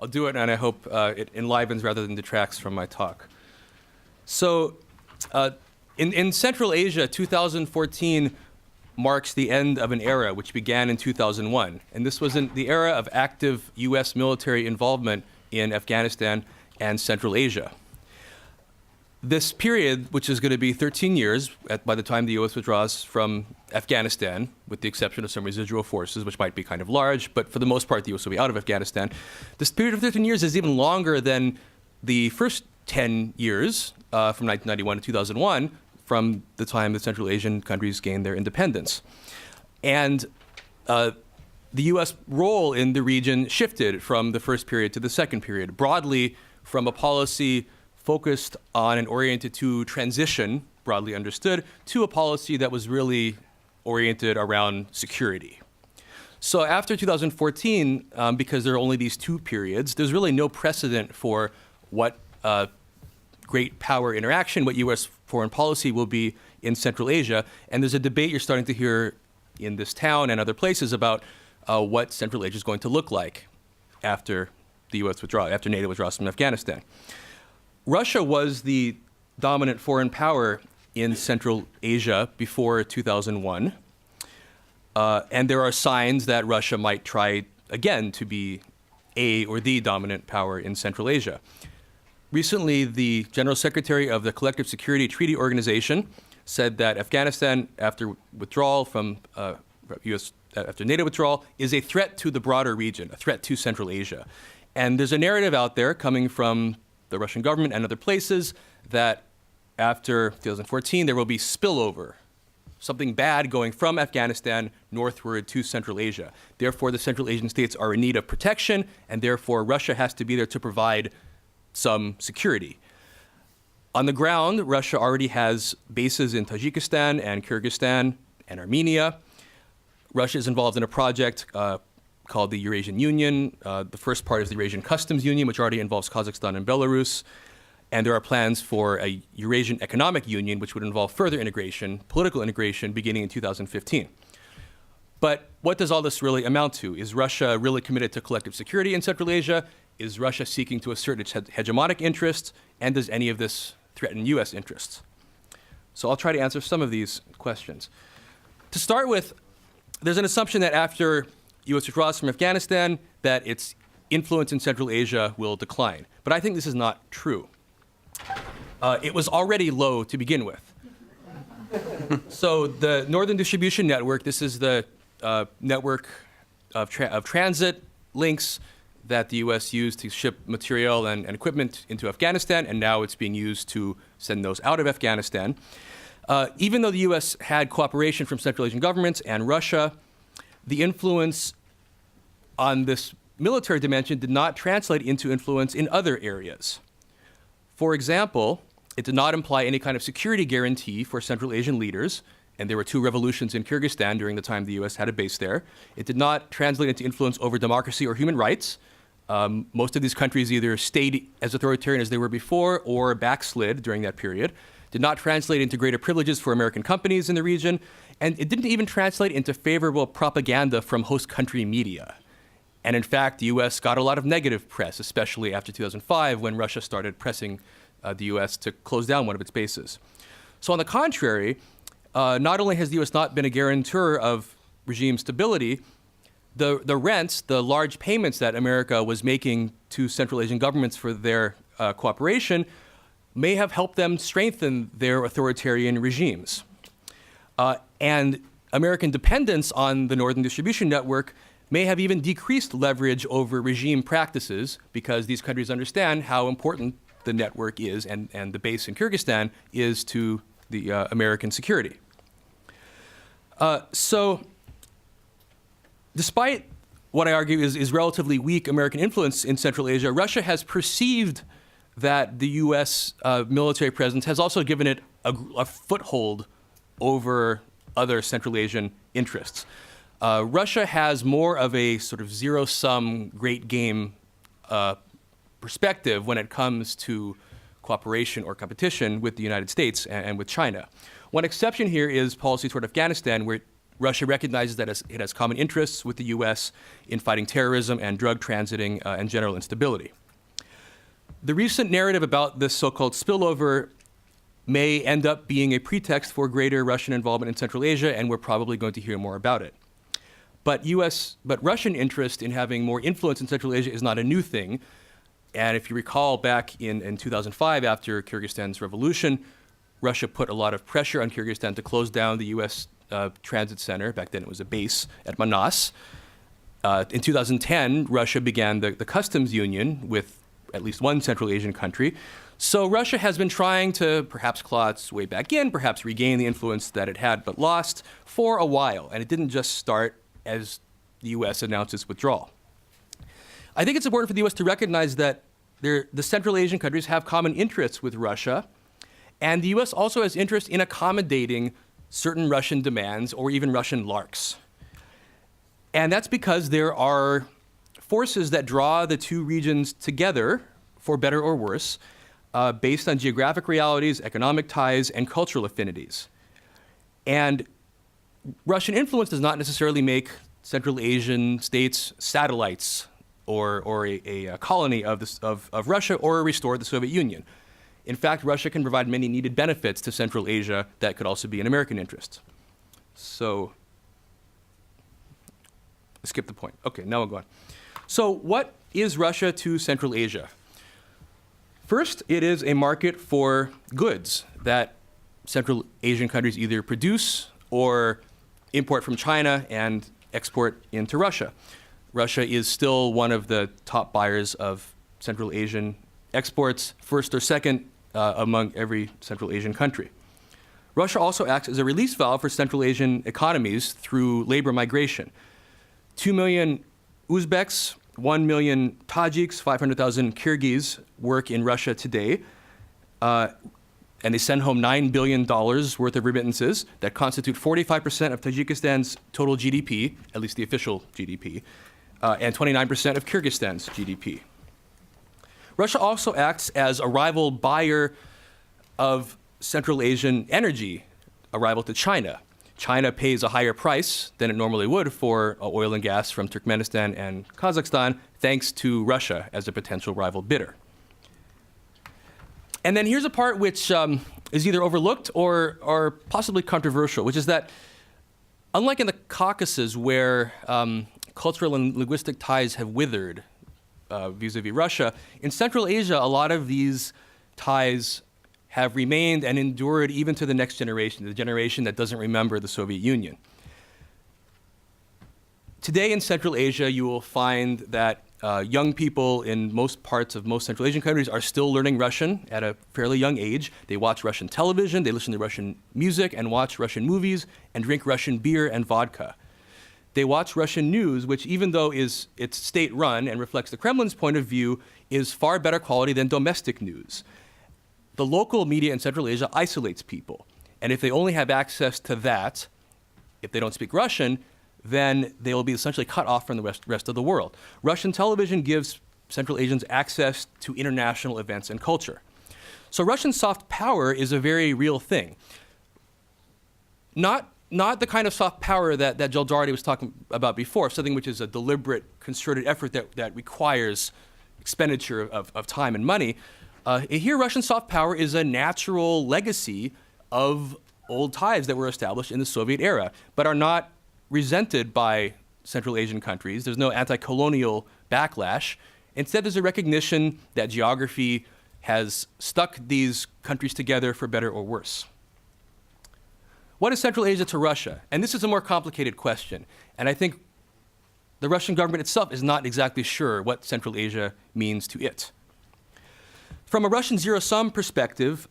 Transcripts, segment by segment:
I'll do it, and I hope it enlivens rather than detracts from my talk. So, in Central Asia, 2014 marks the end of an era which began in 2001. And this was in the era of active U.S. military involvement in Afghanistan and Central Asia. This period, which is going to be 13 years by the time the U.S. withdraws from Afghanistan, with the exception of some residual forces, which might be kind of large, but for the most part, the U.S. will be out of Afghanistan. This period of 13 years is even longer than the first 10 years, from 1991 to 2001, from the time the Central Asian countries gained their independence. And the U.S. role in the region shifted from the first period to the second period, broadly from a policy focused on and oriented to transition, broadly understood, to a policy that was really oriented around security. So after 2014, because there are only these two periods, there's really no precedent for what great power interaction, what U.S. foreign policy will be in Central Asia. And there's a debate you're starting to hear in this town and other places about what Central Asia is going to look like after the U.S. withdraws, after NATO withdraws from Afghanistan. Russia was the dominant foreign power in Central Asia before 2001. And there are signs that Russia might try again to be a or the dominant power in Central Asia. Recently, the General Secretary of the Collective Security Treaty Organization said that Afghanistan, after withdrawal from U.S. After NATO withdrawal, is a threat to the broader region, a threat to Central Asia. And there's a narrative out there coming from the Russian government and other places that after 2014 there will be spillover, something bad going from Afghanistan northward to Central Asia. Therefore, the Central Asian states are in need of protection, and therefore Russia has to be there to provide some security. On the ground, Russia already has bases in Tajikistan and Kyrgyzstan and Armenia. Russia is involved in a project called the Eurasian Union. The first part is the Eurasian Customs Union, which already involves Kazakhstan and Belarus. And there are plans for a Eurasian Economic Union, which would involve further integration, political integration, beginning in 2015. But what does all this really amount to? Is Russia really committed to collective security in Central Asia? Is Russia seeking to assert its hegemonic interests? And does any of this threaten U.S. interests? So I'll try to answer some of these questions. To start with, there's an assumption that after U.S. withdraws from Afghanistan, that its influence in Central Asia will decline. But I think this is not true. It was already low to begin with. So the Northern Distribution Network, this is the network of transit links that the U.S. used to ship material and equipment into Afghanistan, and now it's being used to send those out of Afghanistan. Even though the U.S. had cooperation from Central Asian governments and Russia, the influence on this military dimension did not translate into influence in other areas. For example, it did not imply any kind of security guarantee for Central Asian leaders, and there were two revolutions in Kyrgyzstan during the time the U.S. had a base there. It did not translate into influence over democracy or human rights. Most of these countries either stayed as authoritarian as they were before or backslid during that period. Did not translate into greater privileges for American companies in the region, and it didn't even translate into favorable propaganda from host country media. And in fact, the U.S. got a lot of negative press, especially after 2005 when Russia started pressing the U.S. to close down one of its bases. So on the contrary, not only has the U.S. not been a guarantor of regime stability, the rents, the large payments that America was making to Central Asian governments for their cooperation may have helped them strengthen their authoritarian regimes. And American dependence on the Northern Distribution Network may have even decreased leverage over regime practices because these countries understand how important the network is and the base in Kyrgyzstan is to the American security. So despite what I argue is relatively weak American influence in Central Asia, Russia has perceived that the U.S. Military presence has also given it a foothold over other Central Asian interests. Russia has more of a sort of zero-sum great game perspective when it comes to cooperation or competition with the United States and with China. One exception here is policy toward Afghanistan, where Russia recognizes that it has common interests with the U.S. in fighting terrorism and drug transiting and general instability. The recent narrative about this so-called spillover may end up being a pretext for greater Russian involvement in Central Asia, and we're probably going to hear more about it. But Russian interest in having more influence in Central Asia is not a new thing. And if you recall back in 2005, after Kyrgyzstan's revolution, Russia put a lot of pressure on Kyrgyzstan to close down the U.S. Transit Center. Back then it was a base at Manas. In 2010, Russia began the customs union with at least one Central Asian country. So Russia has been trying to perhaps claw its way back in, perhaps regain the influence that it had but lost for a while. And it didn't just start as the U.S. announced its withdrawal. I think it's important for the U.S. to recognize that the Central Asian countries have common interests with Russia, and the U.S. also has interest in accommodating certain Russian demands or even Russian larks. And that's because there are forces that draw the two regions together, for better or worse, based on geographic realities, economic ties, and cultural affinities. And Russian influence does not necessarily make Central Asian states satellites or a colony of Russia or restore the Soviet Union. In fact, Russia can provide many needed benefits to Central Asia that could also be in American interest. So, skip the point. Okay, now we'll go on. So what is Russia to Central Asia? First, it is a market for goods that Central Asian countries either produce or import from China and export into Russia. Russia is still one of the top buyers of Central Asian exports, first or second among every Central Asian country. Russia also acts as a release valve for Central Asian economies through labor migration. 2 million Uzbeks, 1 million Tajiks, 500,000 Kyrgyz work in Russia today, and they send home $9 billion worth of remittances that constitute 45% of Tajikistan's total GDP, at least the official GDP, and 29% of Kyrgyzstan's GDP. Russia also acts as a rival buyer of Central Asian energy, a rival to China. China pays a higher price than it normally would for oil and gas from Turkmenistan and Kazakhstan, thanks to Russia as a potential rival bidder. And then here's a part which is either overlooked or possibly controversial, which is that unlike in the Caucasus, where cultural and linguistic ties have withered vis-a-vis Russia, in Central Asia, a lot of these ties have remained and endured even to the next generation, the generation that doesn't remember the Soviet Union. Today in Central Asia, you will find that young people in most parts of most Central Asian countries are still learning Russian at a fairly young age. They watch Russian television, they listen to Russian music and watch Russian movies and drink Russian beer and vodka. They watch Russian news, which even though it's state-run and reflects the Kremlin's point of view, is far better quality than domestic news. The local media in Central Asia isolates people. And if they only have access to that, if they don't speak Russian, then they will be essentially cut off from the rest of the world. Russian television gives Central Asians access to international events and culture. So Russian soft power is a very real thing. Not the kind of soft power that Jill Doherty was talking about before, something which is a deliberate, concerted effort that requires expenditure of time and money. Here, Russian soft power is a natural legacy of old ties that were established in the Soviet era, but are not resented by Central Asian countries. There's no anti-colonial backlash. Instead, there's a recognition that geography has stuck these countries together for better or worse. What is Central Asia to Russia? And this is a more complicated question. And I think the Russian government itself is not exactly sure what Central Asia means to it. From a Russian zero-sum perspective,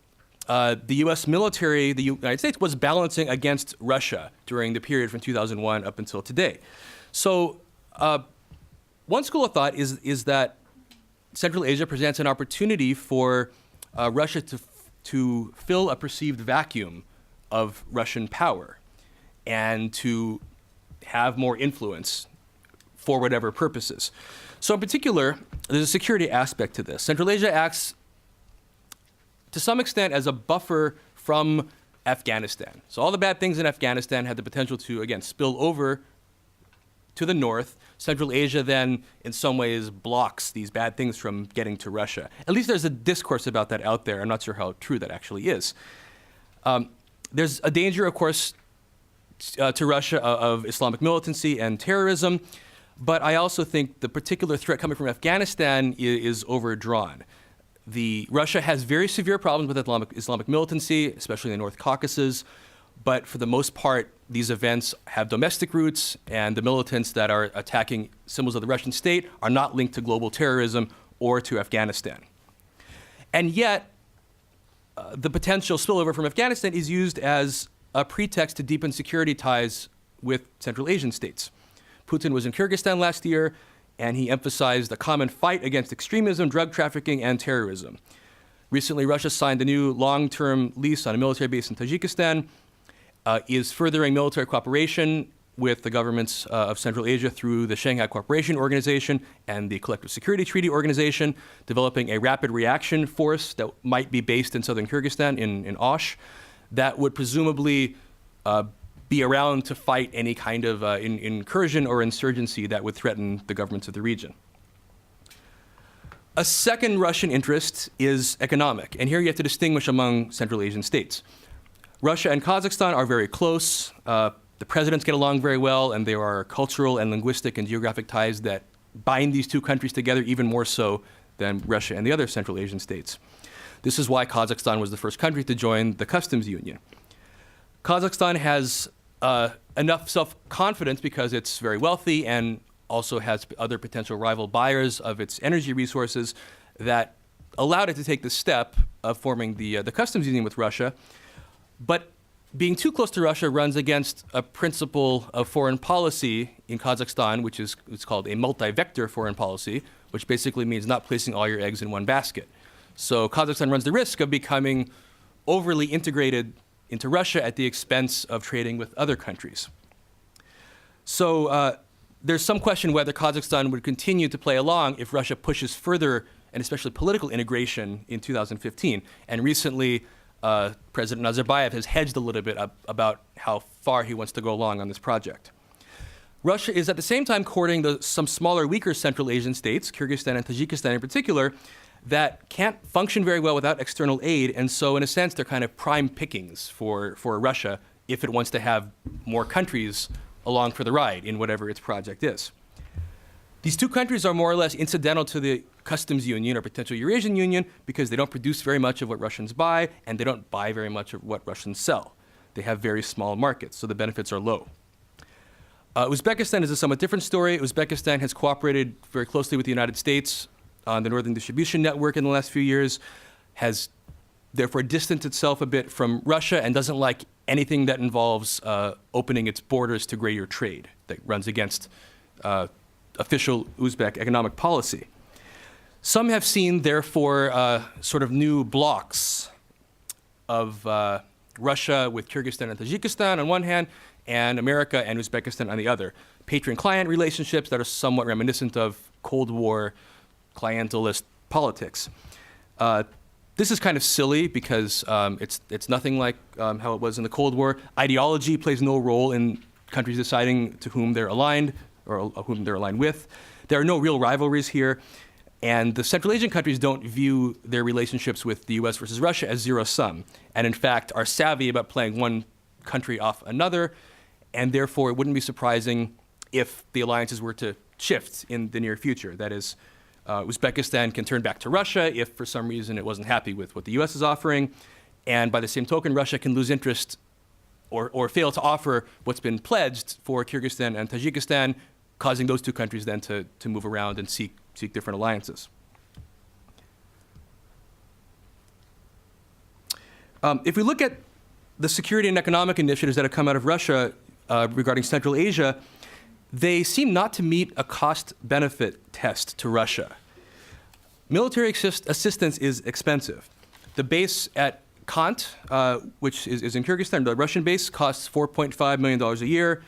the U.S. military, the United States, was balancing against Russia during the period from 2001 up until today. So one school of thought is that Central Asia presents an opportunity for Russia to fill a perceived vacuum of Russian power and to have more influence for whatever purposes. So in particular, there's a security aspect to this. Central Asia acts to some extent as a buffer from Afghanistan. So all the bad things in Afghanistan had the potential to, again, spill over to the north. Central Asia then, in some ways, blocks these bad things from getting to Russia. At least there's a discourse about that out there. I'm not sure how true that actually is. There's a danger, of course, to Russia of Islamic militancy and terrorism, but I also think the particular threat coming from Afghanistan is overdrawn. Russia has very severe problems with Islamic militancy, especially in the North Caucasus, but for the most part, these events have domestic roots, and the militants that are attacking symbols of the Russian state are not linked to global terrorism or to Afghanistan. And yet, the potential spillover from Afghanistan is used as a pretext to deepen security ties with Central Asian states. Putin was in Kyrgyzstan last year, and he emphasized a common fight against extremism, drug trafficking, and terrorism. Recently, Russia signed a new long-term lease on a military base in Tajikistan, is furthering military cooperation with the governments of Central Asia through the Shanghai Cooperation Organization and the Collective Security Treaty Organization, developing a rapid reaction force that might be based in southern Kyrgyzstan, in Osh, that would presumably be around to fight any kind of incursion or insurgency that would threaten the governments of the region. A second Russian interest is economic, and here you have to distinguish among Central Asian states. Russia and Kazakhstan are very close. The presidents get along very well, and there are cultural and linguistic and geographic ties that bind these two countries together even more so than Russia and the other Central Asian states. This is why Kazakhstan was the first country to join the customs union. Kazakhstan has enough self-confidence because it's very wealthy and also has other potential rival buyers of its energy resources that allowed it to take the step of forming the customs union with Russia. But being too close to Russia runs against a principle of foreign policy in Kazakhstan, which is it's called a multi-vector foreign policy, which basically means not placing all your eggs in one basket. So Kazakhstan runs the risk of becoming overly integrated into Russia at the expense of trading with other countries. So there's some question whether Kazakhstan would continue to play along if Russia pushes further, and especially political integration in 2015. And recently, President Nazarbayev has hedged a little bit about how far he wants to go along on this project. Russia is at the same time courting some smaller, weaker Central Asian states, Kyrgyzstan and Tajikistan in particular, that can't function very well without external aid, and so in a sense they're kind of prime pickings for Russia if it wants to have more countries along for the ride in whatever its project is. These two countries are more or less incidental to the customs union or potential Eurasian Union because they don't produce very much of what Russians buy, and they don't buy very much of what Russians sell. They have very small markets, so the benefits are low. Uzbekistan is a somewhat different story. Uzbekistan has cooperated very closely with the United States on the Northern Distribution Network in the last few years, has therefore distanced itself a bit from Russia and doesn't like anything that involves opening its borders to greater trade that runs against official Uzbek economic policy. Some have seen, therefore, sort of new blocks of Russia with Kyrgyzstan and Tajikistan on one hand, and America and Uzbekistan on the other. Patron-client relationships that are somewhat reminiscent of Cold War clientelist politics. This is kind of silly because it's nothing like how it was in the Cold War. Ideology plays no role in countries deciding to whom they're aligned or whom they're aligned with. There are no real rivalries here. And the Central Asian countries don't view their relationships with the US versus Russia as zero-sum, and in fact are savvy about playing one country off another, and therefore it wouldn't be surprising if the alliances were to shift in the near future. That is, Uzbekistan can turn back to Russia if for some reason it wasn't happy with what the US is offering, and by the same token, Russia can lose interest or fail to offer what's been pledged for Kyrgyzstan and Tajikistan, causing those two countries then to move around and seek different alliances. If we look at the security and economic initiatives that have come out of Russia regarding Central Asia, they seem not to meet a cost-benefit test to Russia. Military assistance is expensive. The base at Kant, which is in Kyrgyzstan, the Russian base, costs $4.5 million a year.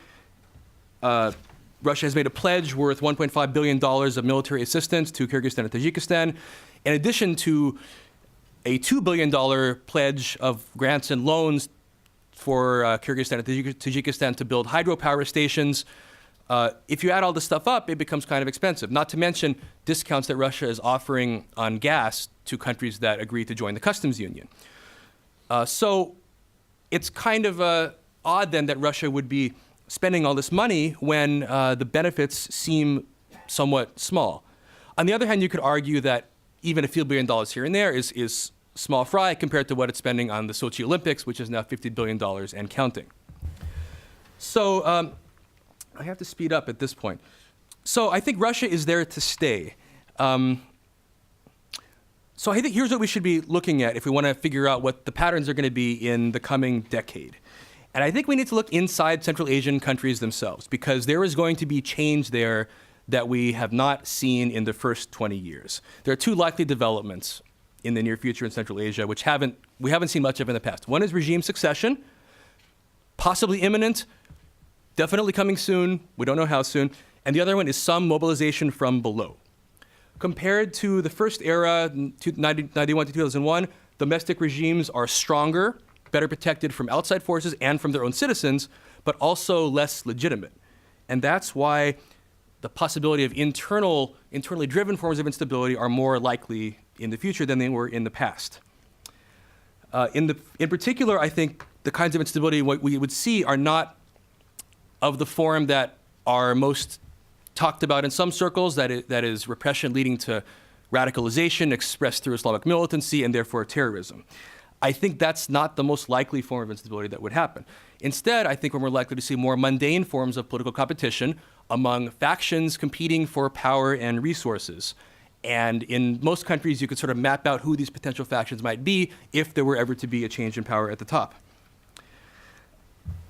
Russia has made a pledge worth $1.5 billion of military assistance to Kyrgyzstan and Tajikistan, in addition to a $2 billion pledge of grants and loans for Kyrgyzstan and Tajikistan to build hydropower stations. If you add all this stuff up, it becomes kind of expensive, not to mention discounts that Russia is offering on gas to countries that agree to join the customs union. So it's kind of odd then that Russia would be spending all this money when the benefits seem somewhat small. On the other hand, you could argue that even a few $1 billion here and there is small fry compared to what it's spending on the Sochi Olympics, which is now $50 billion and counting. So I have to speed up at this point. So I think Russia is there to stay. So I think here's what we should be looking at if we want to figure out what the patterns are going to be in the coming decade. And I think we need to look inside Central Asian countries themselves, because there is going to be change there that we have not seen in the first 20 years. There are two likely developments in the near future in Central Asia, which we haven't seen much of in the past. One is regime succession, possibly imminent, definitely coming soon. We don't know how soon. And the other one is some mobilization from below. Compared to the first era, 1991 to 2001, domestic regimes are stronger, better protected from outside forces and from their own citizens, but also less legitimate. And that's why the possibility of internally driven forms of instability are more likely in the future than they were in the past. In particular, I think the kinds of instability what we would see are not of the form that are most talked about in some circles, that is repression leading to radicalization expressed through Islamic militancy and therefore terrorism. I think that's not the most likely form of instability that would happen. Instead, I think we're more likely to see more mundane forms of political competition among factions competing for power and resources. And in most countries, you could sort of map out who these potential factions might be if there were ever to be a change in power at the top.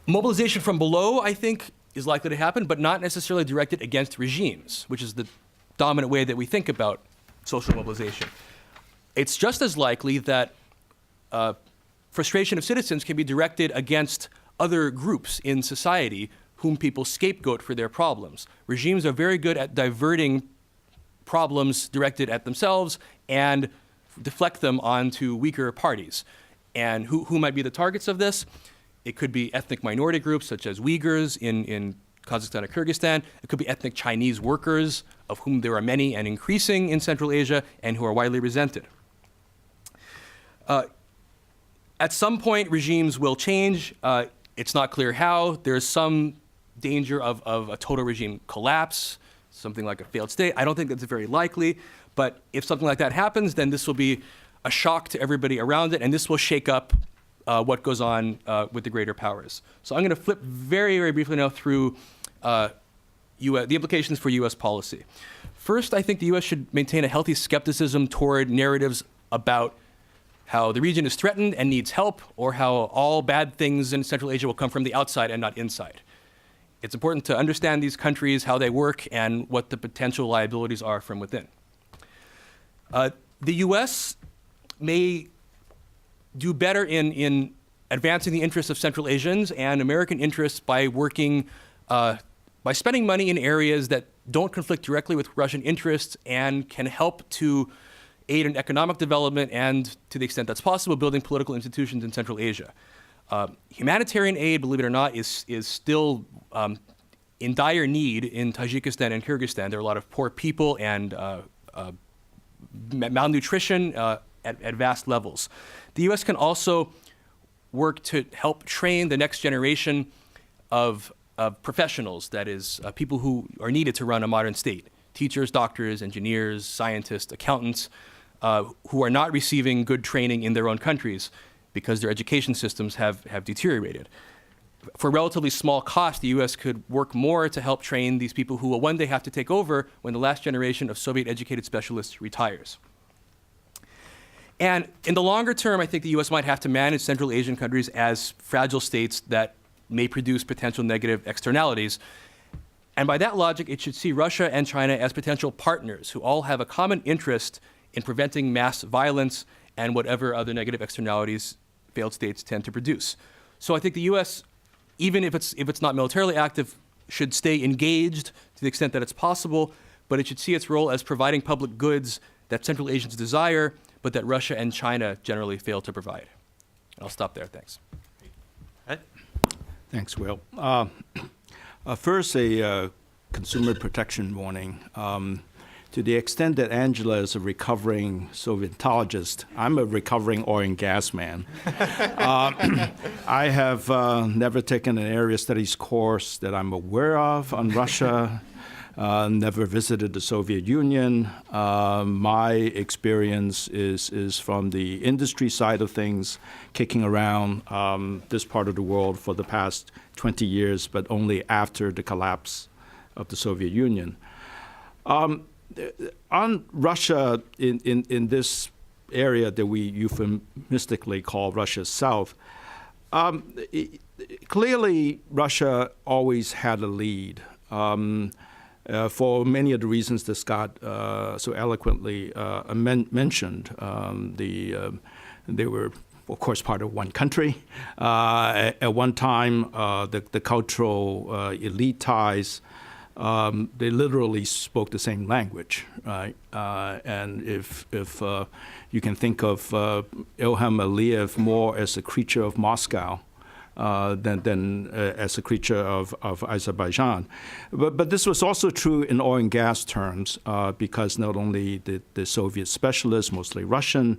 Mobilization from below, I think, is likely to happen, but not necessarily directed against regimes, which is the dominant way that we think about social mobilization. It's just as likely that frustration of citizens can be directed against other groups in society whom people scapegoat for their problems. Regimes are very good at diverting problems directed at themselves and deflect them onto weaker parties. And who might be the targets of this? It could be ethnic minority groups such as Uyghurs in Kazakhstan or Kyrgyzstan. It could be ethnic Chinese workers, of whom there are many and increasing in Central Asia and who are widely resented. At some point, regimes will change. It's not clear how. There's some danger of a total regime collapse, something like a failed state. I don't think that's very likely, but if something like that happens, then this will be a shock to everybody around it, and this will shake up what goes on with the greater powers. So I'm going to flip very, very briefly now through the implications for U.S. policy. First, I think the U.S. should maintain a healthy skepticism toward narratives about how the region is threatened and needs help, or how all bad things in Central Asia will come from the outside and not inside. It's important to understand these countries, how they work, and what the potential liabilities are from within. The U.S. may do better in advancing the interests of Central Asians and American interests by working, by spending money in areas that don't conflict directly with Russian interests and can help to aid in economic development and, to the extent that's possible, building political institutions in Central Asia. Humanitarian aid, believe it or not, is still in dire need in Tajikistan and Kyrgyzstan. There are a lot of poor people and malnutrition at vast levels. The U.S. can also work to help train the next generation of professionals, that is, people who are needed to run a modern state. Teachers, doctors, engineers, scientists, accountants, who are not receiving good training in their own countries because their education systems have deteriorated. For a relatively small cost, the U.S. could work more to help train these people who will one day have to take over when the last generation of Soviet-educated specialists retires. And in the longer term, I think the U.S. might have to manage Central Asian countries as fragile states that may produce potential negative externalities. And by that logic, it should see Russia and China as potential partners who all have a common interest in preventing mass violence and whatever other negative externalities failed states tend to produce. So I think the U.S., even if it's not militarily active, should stay engaged to the extent that it's possible, but it should see its role as providing public goods that Central Asians desire, but that Russia and China generally fail to provide. I'll stop there. Thanks. Right. Thanks, Will. First, a consumer protection warning. To the extent that Angela is a recovering Sovietologist, I'm a recovering oil and gas man. I have never taken an area studies course that I'm aware of on Russia, never visited the Soviet Union. My experience is from the industry side of things, kicking around this part of the world for the past 20 years, but only after the collapse of the Soviet Union. On Russia, in this area that we euphemistically call Russia's South, clearly Russia always had a lead. For many of the reasons that Scott so eloquently mentioned. They were, of course, part of one country. At one time, the cultural elite ties, they literally spoke the same language, right? And if you can think of Ilham Aliyev more as a creature of Moscow, than as a creature of Azerbaijan. But this was also true in oil and gas terms, because not only did the Soviet specialists, mostly Russian,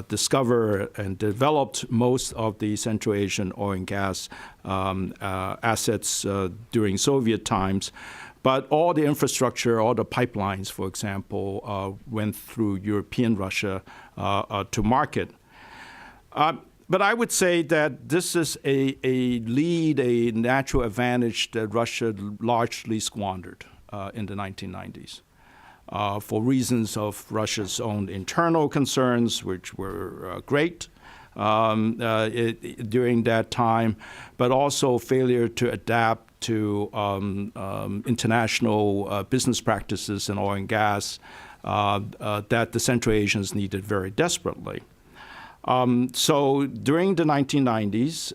discover and developed most of the Central Asian oil and gas assets during Soviet times, but all the infrastructure, all the pipelines, for example, went through European Russia to market. But I would say that this is a lead, a natural advantage that Russia largely squandered in the 1990s for reasons of Russia's own internal concerns, which were great during that time, but also failure to adapt to international business practices in oil and gas that the Central Asians needed very desperately. So during the 1990s,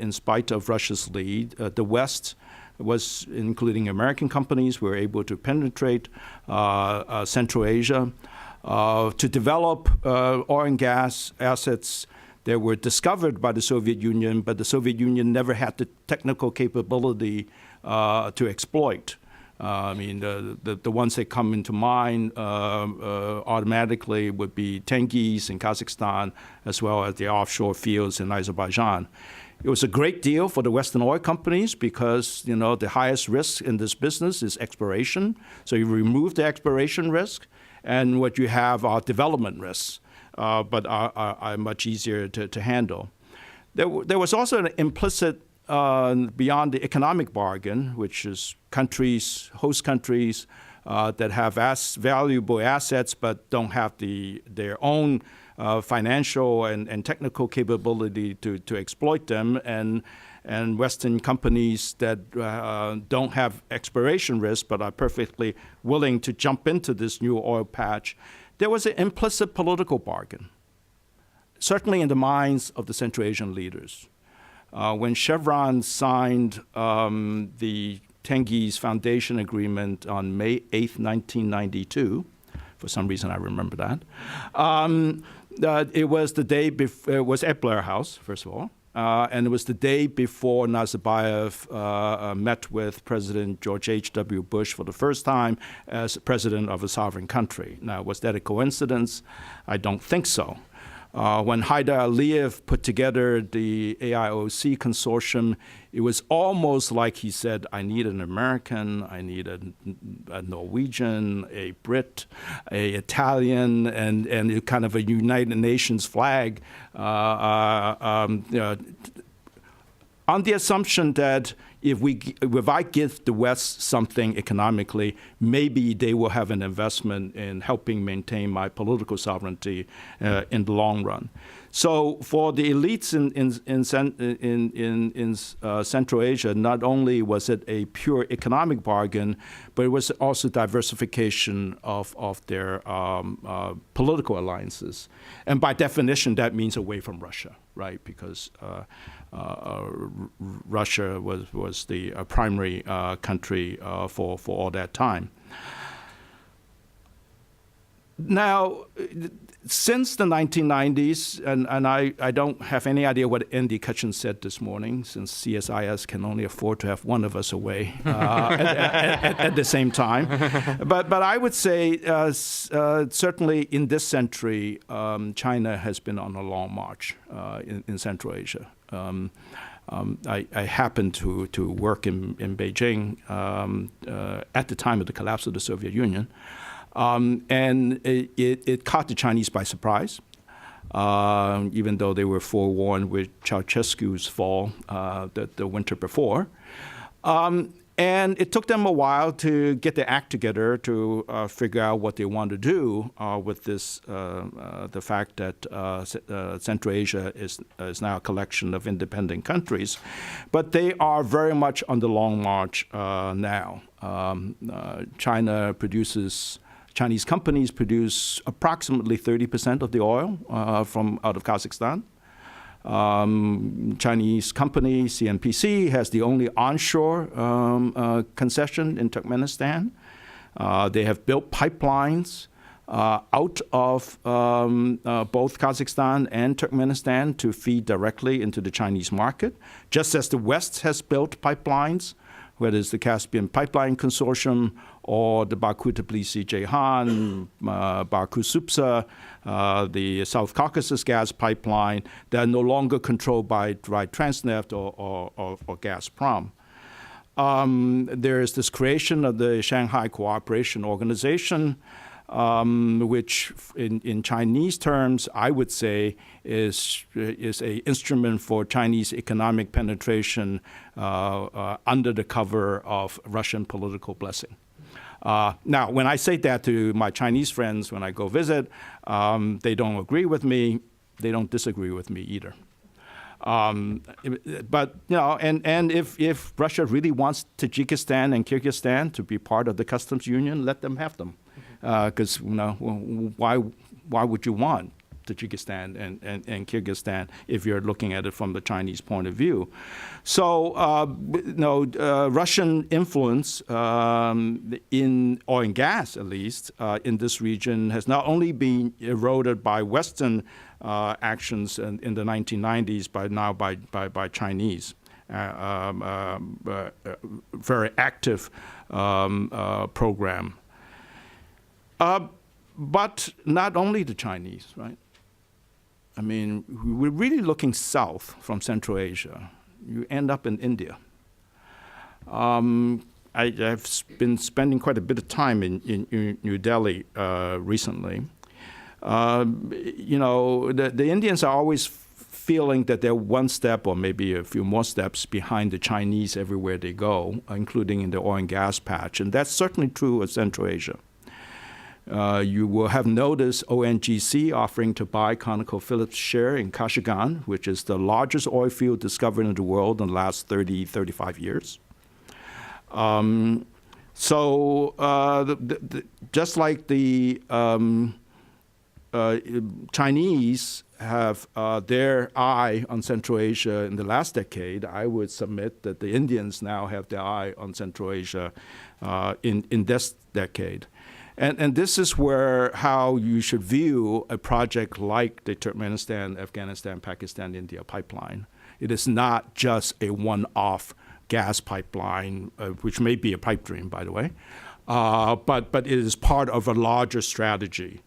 in spite of Russia's lead, the West was, including American companies, were able to penetrate Central Asia to develop oil and gas assets that were discovered by the Soviet Union, but the Soviet Union never had the technical capability to exploit. I mean, the ones that come into mind automatically would be Tengiz in Kazakhstan, as well as the offshore fields in Azerbaijan. It was a great deal for the Western oil companies because, you know, the highest risk in this business is exploration. So you remove the exploration risk, and what you have are development risks, but are much easier to handle. There was also an implicit beyond the economic bargain, which is host countries that have valuable assets but don't have their own financial and technical capability to exploit them, and Western companies that don't have exploration risk but are perfectly willing to jump into this new oil patch. There was an implicit political bargain, certainly in the minds of the Central Asian leaders. When Chevron signed the Tengiz Foundation Agreement on May 8th, 1992, for some reason I remember that, it was the day before, it was at Blair House, first of all, and it was the day before Nazarbayev met with President George H.W. Bush for the first time as president of a sovereign country. Now, was that a coincidence? I don't think so. When Haidar Aliyev put together the AIOC consortium, it was almost like he said, I need an American, I need a Norwegian, a Brit, a Italian, and kind of a United Nations flag on the assumption that if I give the West something economically, maybe they will have an investment in helping maintain my political sovereignty in the long run. So for the elites in Central Asia, not only was it a pure economic bargain, but it was also diversification of their political alliances. And by definition, that means away from Russia, right? Because Russia was the primary country for all that time. Now, since the 1990s, and I don't have any idea what Andy Cutchin said this morning, since CSIS can only afford to have one of us away at the same time. But I would say certainly in this century, China has been on a long march in Central Asia. I happened to work in Beijing at the time of the collapse of the Soviet Union. And it caught the Chinese by surprise, even though they were forewarned with Ceausescu's fall the winter before. And it took them a while to get their act together to figure out what they want to do with this, the fact that Central Asia is now a collection of independent countries. But they are very much on the long march now. Chinese companies produce approximately 30% of the oil from out of Kazakhstan. Chinese company CNPC has the only onshore concession in Turkmenistan. They have built pipelines out of both Kazakhstan and Turkmenistan to feed directly into the Chinese market, just as the West has built pipelines, whether it's the Caspian Pipeline Consortium or the Baku-Tbilisi-Ceyhan, Baku-Supsa, the South Caucasus gas pipeline. They are no longer controlled by Transneft or Gazprom. There is this creation of the Shanghai Cooperation Organization, which in Chinese terms, I would say, is an instrument for Chinese economic penetration under the cover of Russian political blessing. Now, when I say that to my Chinese friends when I go visit, they don't agree with me. They don't disagree with me either. But and if Russia really wants Tajikistan and Kyrgyzstan to be part of the customs union, let them have them. Because why would you want Tajikistan and Kyrgyzstan if you're looking at it from the Chinese point of view? So Russian influence in oil and gas, at least in this region, has not only been eroded by Western actions in the 1990s, but now by Chinese. Very active program. But not only the Chinese, right? I mean, we're really looking south from Central Asia. You end up in India. I've been spending quite a bit of time in New Delhi recently. The Indians are always feeling that they're one step or maybe a few more steps behind the Chinese everywhere they go, including in the oil and gas patch. And that's certainly true of Central Asia. You will have noticed ONGC offering to buy ConocoPhillips' share in Kashagan, which is the largest oil field discovered in the world in the last 30, 35 years. Just like the Chinese have their eye on Central Asia in the last decade, I would submit that the Indians now have their eye on Central Asia in this decade. And this is how you should view a project like the Turkmenistan, Afghanistan, Pakistan, India pipeline. It is not just a one-off gas pipeline, which may be a pipe dream, by the way, but it is part of a larger strategy.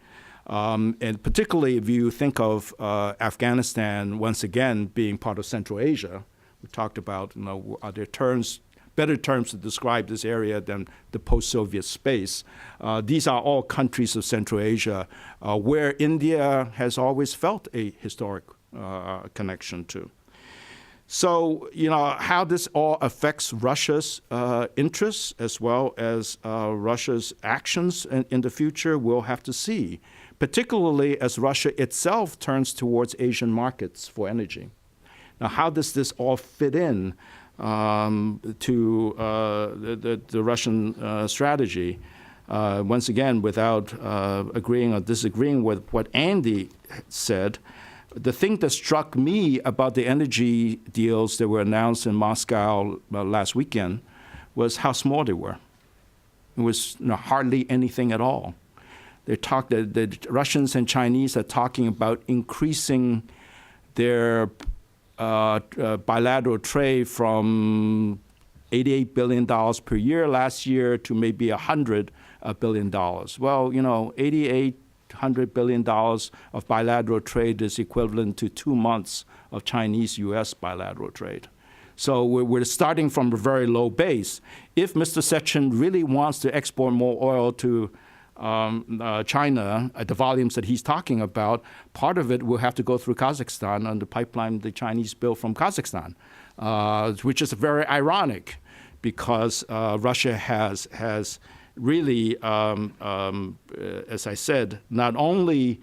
And particularly if you think of Afghanistan, once again, being part of Central Asia, we talked about, are there better terms to describe this area than the post-Soviet space. These are all countries of Central Asia where India has always felt a historic connection to. So, how this all affects Russia's interests as well as Russia's actions in the future, we'll have to see, particularly as Russia itself turns towards Asian markets for energy. Now, how does this all fit in to the Russian strategy? Once again, without agreeing or disagreeing with what Andy said, the thing that struck me about the energy deals that were announced in Moscow last weekend was how small they were. It was hardly anything at all. The Russians and Chinese are talking about increasing their bilateral trade from $88 billion per year last year to maybe $100 billion. Well, $100 billion of bilateral trade is equivalent to 2 months of Chinese-U.S. bilateral trade. So we're starting from a very low base. If Mr. Sechin really wants to export more oil to China at the volumes that he's talking about, part of it will have to go through Kazakhstan on the pipeline the Chinese built from Kazakhstan, which is very ironic because Russia has really, as I said, not only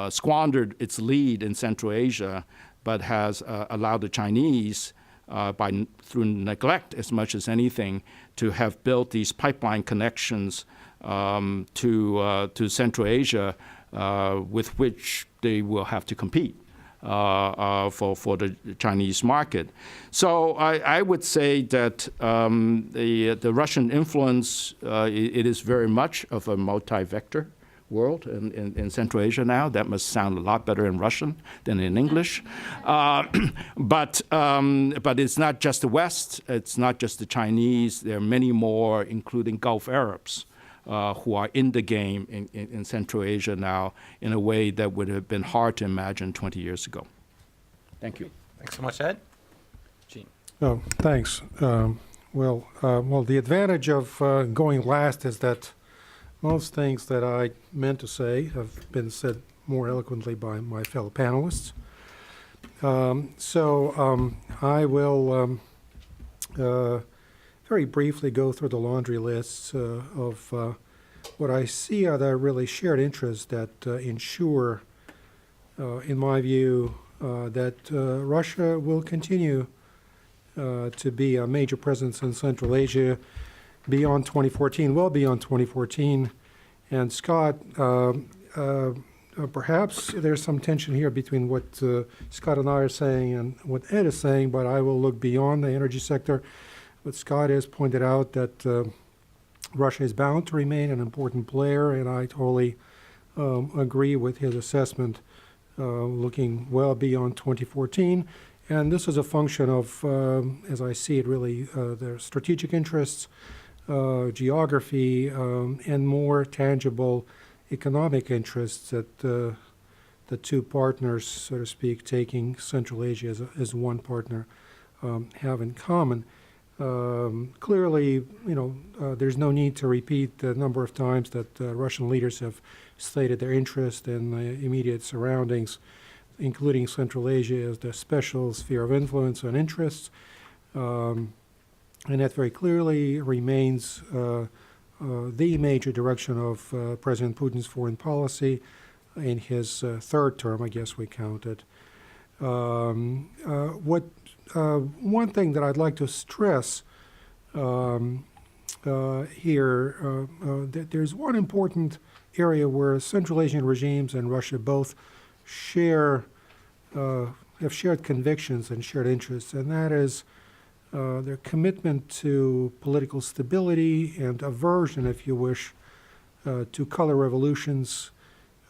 squandered its lead in Central Asia, but has allowed the Chinese, through neglect as much as anything, to have built these pipeline connections to Central Asia, with which they will have to compete for the Chinese market. So I would say that the Russian influence, it is very much of a multi-vector world in Central Asia now. That must sound a lot better in Russian than in English. But it's not just the West. It's not just the Chinese. There are many more, including Gulf Arabs, who are in the game in Central Asia now in a way that would have been hard to imagine 20 years ago. Thank you. Thanks so much, Ed. Gene. Oh, thanks. Well, the advantage of going last is that most things that I meant to say have been said more eloquently by my fellow panelists. I will very briefly go through the laundry lists of what I see are the really shared interests that ensure, in my view, that Russia will continue to be a major presence in Central Asia beyond 2014, well beyond 2014. And Scott, perhaps there's some tension here between what Scott and I are saying and what Ed is saying, but I will look beyond the energy sector. But Scott has pointed out that Russia is bound to remain an important player, and I totally agree with his assessment, looking well beyond 2014. And this is a function of, as I see it, really their strategic interests, geography, and more tangible economic interests that the two partners, so to speak, taking Central Asia as one partner, have in common. Clearly, there's no need to repeat the number of times that Russian leaders have stated their interest in the immediate surroundings, including Central Asia as the special sphere of influence and interests. And that very clearly remains the major direction of President Putin's foreign policy in his third term, I guess we counted. One thing that I'd like to stress here, that there's one important area where Central Asian regimes and Russia both have shared convictions and shared interests, and that is their commitment to political stability and aversion, if you wish, to color revolutions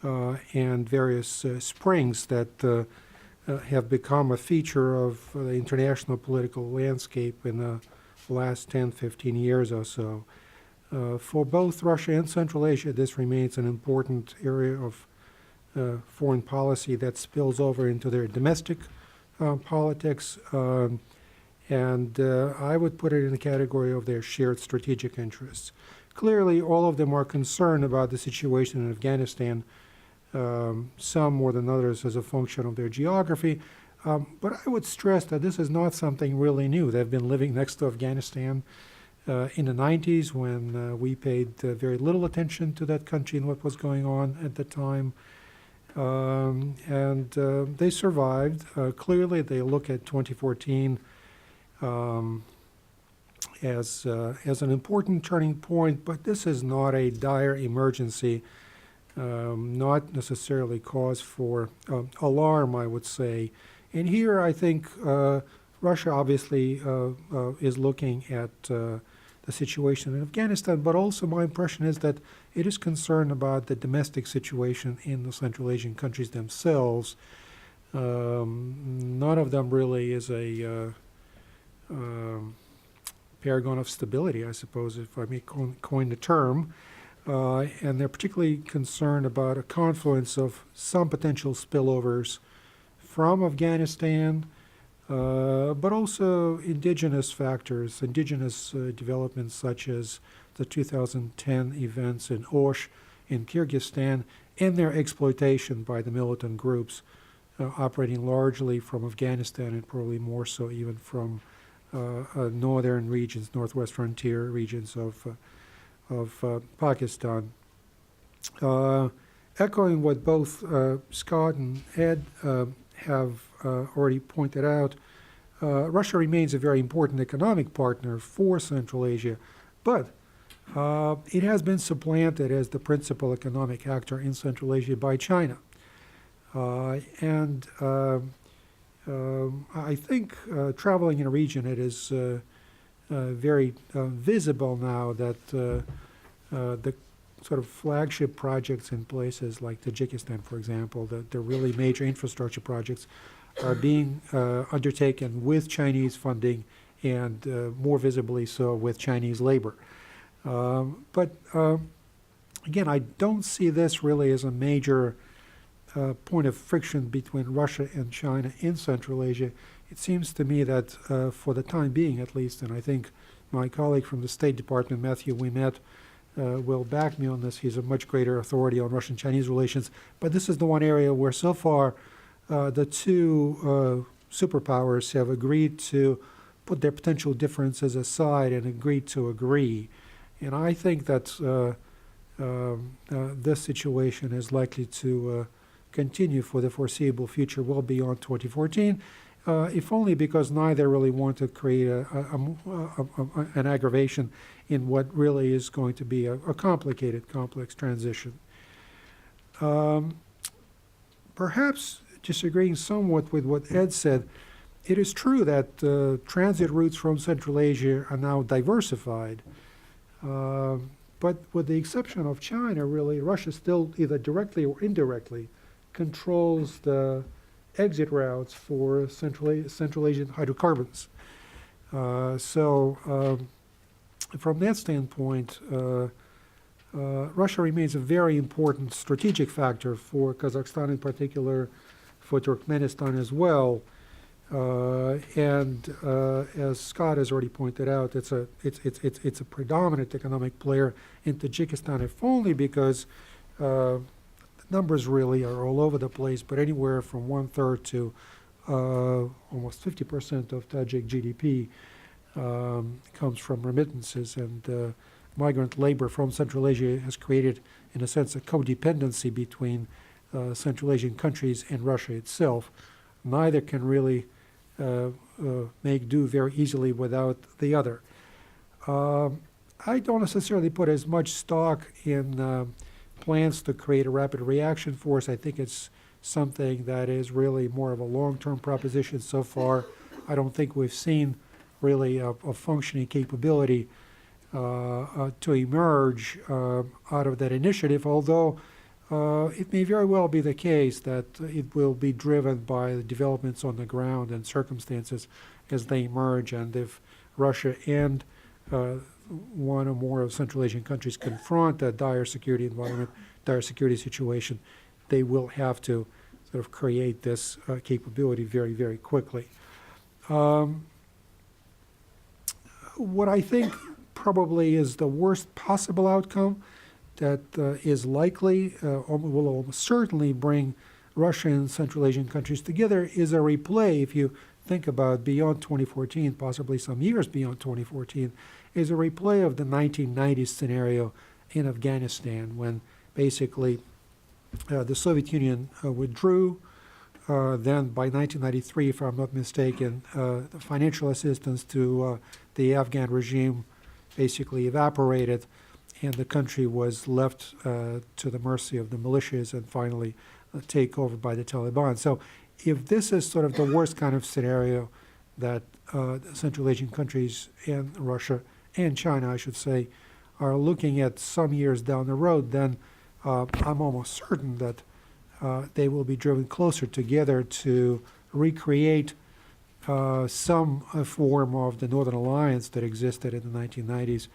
and various springs that have become a feature of the international political landscape in the last 10, 15 years or so. For both Russia and Central Asia, this remains an important area of foreign policy that spills over into their domestic politics. And I would put it in the category of their shared strategic interests. Clearly, all of them are concerned about the situation in Afghanistan, some more than others as a function of their geography. But I would stress that this is not something really new. They've been living next to Afghanistan in the 90s when we paid very little attention to that country and what was going on at the time. And they survived. Clearly, they look at 2014 as an important turning point, but this is not a dire emergency, not necessarily cause for alarm, I would say. And here I think Russia obviously is looking at the situation in Afghanistan, but also my impression is that it is concerned about the domestic situation in the Central Asian countries themselves. None of them really is a paragon of stability, I suppose, if I may coin the term. And they're particularly concerned about a confluence of some potential spillovers from Afghanistan, but also indigenous factors, indigenous developments such as the 2010 events in Osh in Kyrgyzstan and their exploitation by the militant groups operating largely from Afghanistan and probably more so even from northern regions, northwest frontier regions of Pakistan. Echoing what both Scott and Ed have already pointed out, Russia remains a very important economic partner for Central Asia, but it has been supplanted as the principal economic actor in Central Asia by China. I think traveling in a region, it is very visible now that the sort of flagship projects in places like Tajikistan, for example, the really major infrastructure projects are being undertaken with Chinese funding and more visibly so with Chinese labor. But again, I don't see this really as a major point of friction between Russia and China in Central Asia. It seems to me that for the time being at least, and I think my colleague from the State Department, Matthew Ouimet, will back me on this. He's a much greater authority on Russian-Chinese relations. But this is the one area where so far the two superpowers have agreed to put their potential differences aside and agreed to agree. And I think that this situation is likely to continue for the foreseeable future, well beyond 2014, if only because neither really want to create an aggravation in what really is going to be a complicated, complex transition. Perhaps disagreeing somewhat with what Ed said, it is true that transit routes from Central Asia are now diversified. But with the exception of China, really, Russia still either directly or indirectly controls the exit routes for Central Asian hydrocarbons. So from that standpoint, Russia remains a very important strategic factor for Kazakhstan in particular, for Turkmenistan as well. And as Scott has already pointed out, it's a predominant economic player in Tajikistan, if only because numbers really are all over the place, but anywhere from 1/3 to almost 50% of Tajik GDP comes from remittances, and migrant labor from Central Asia has created, in a sense, a codependency between Central Asian countries and Russia itself. Neither can really make do very easily without the other. I don't necessarily put as much stock in plans to create a rapid reaction force. I think it's something that is really more of a long-term proposition so far. I don't think we've seen really a functioning capability to emerge out of that initiative, although it may very well be the case that it will be driven by the developments on the ground and circumstances as they emerge. And if Russia and one or more of Central Asian countries confront a dire security environment, dire security situation, they will have to sort of create this capability very, very quickly. What I think probably is the worst possible outcome that is likely, will almost certainly bring Russia and Central Asian countries together, is a replay, if you think about beyond 2014, possibly some years beyond 2014, is a replay of the 1990s scenario in Afghanistan, when basically the Soviet Union withdrew. Then by 1993, if I'm not mistaken, the financial assistance to the Afghan regime basically evaporated, and the country was left to the mercy of the militias and finally taken over by the Taliban. So if this is sort of the worst kind of scenario that Central Asian countries and Russia and China, I should say, are looking at some years down the road, then I'm almost certain that they will be driven closer together to recreate some form of the Northern Alliance that existed in the 1990s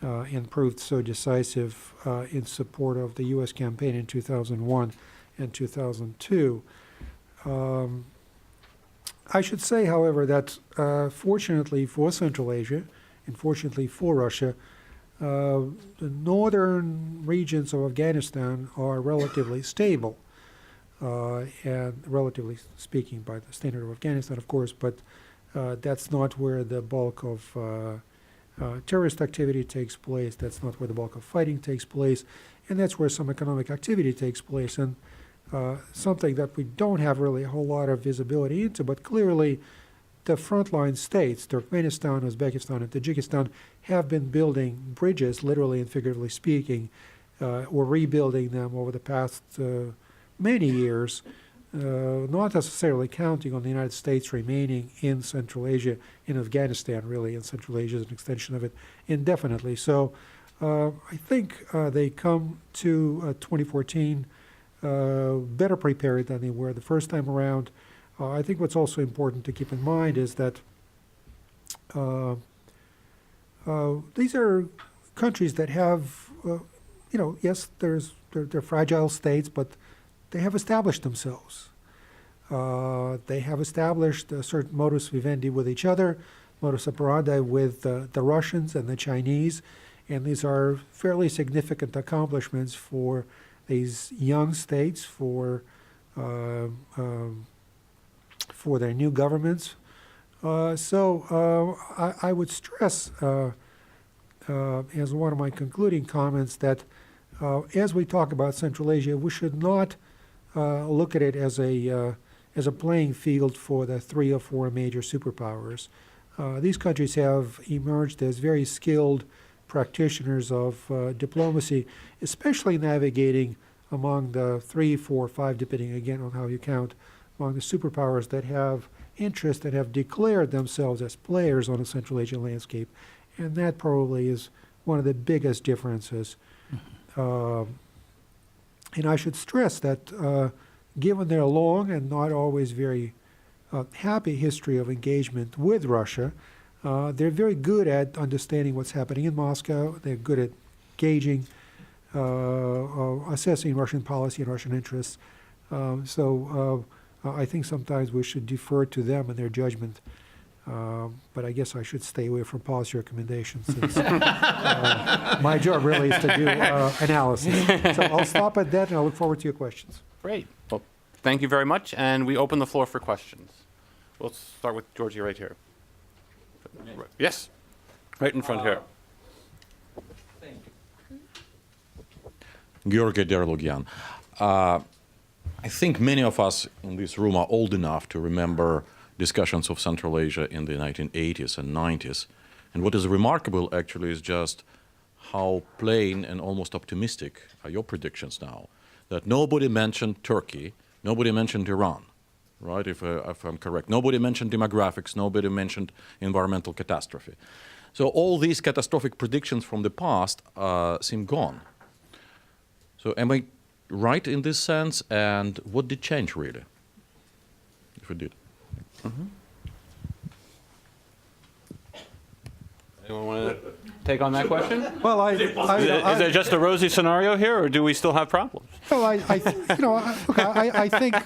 and proved so decisive in support of the U.S. campaign in 2001 and 2002. I should say, however, that fortunately for Central Asia and fortunately for Russia, the northern regions of Afghanistan are relatively stable, and relatively speaking by the standard of Afghanistan, of course, but that's not where the bulk of terrorist activity takes place, that's not where the bulk of fighting takes place, and that's where some economic activity takes place. And something that we don't have really a whole lot of visibility into, but clearly the frontline states, Turkmenistan, Uzbekistan, and Tajikistan, have been building bridges, literally and figuratively speaking, or rebuilding them over the past many years, not necessarily counting on the United States remaining in Central Asia, in Afghanistan really, and Central Asia is an extension of it indefinitely. So I think they come to 2014 better prepared than they were the first time around. I think what's also important to keep in mind is that these are countries that have, yes, they're fragile states, but they have established themselves. They have established a certain modus vivendi with each other, modus operandi with the Russians and the Chinese, and these are fairly significant accomplishments for these young states, for their new governments. So I would stress, as one of my concluding comments, that as we talk about Central Asia, we should not look at it as a playing field for the 3 or 4 major superpowers. These countries have emerged as very skilled practitioners of diplomacy, especially navigating among the 3, 4, 5, depending again on how you count, among the superpowers that have interest and have declared themselves as players on the Central Asian landscape. And that probably is one of the biggest differences. And I should stress that given their long and not always very happy history of engagement with Russia, they're very good at understanding what's happening in Moscow. They're good at gauging, assessing Russian policy and Russian interests. So I think sometimes we should defer to them and their judgment. But I guess I should stay away from policy recommendations since my job really is to do analysis. So I'll stop at that, and I look forward to your questions. Great. Well, thank you very much, and we open the floor for questions. We'll start with Georgie right here. Yes, right in front here. Georgi Derlugyan. I think many of us in this room are old enough to remember discussions of Central Asia in the 1980s and 90s. And what is remarkable, actually, is just how plain and almost optimistic are your predictions now. That nobody mentioned Turkey, nobody mentioned Iran, right, if I'm correct. Nobody mentioned demographics, nobody mentioned environmental catastrophe. So all these catastrophic predictions from the past seem gone. So am I right in this sense, and what did change really, if it did? Mm-hmm. Anyone want to take on that question? Well, Is there just a rosy scenario here, or do we still have problems? Well, I think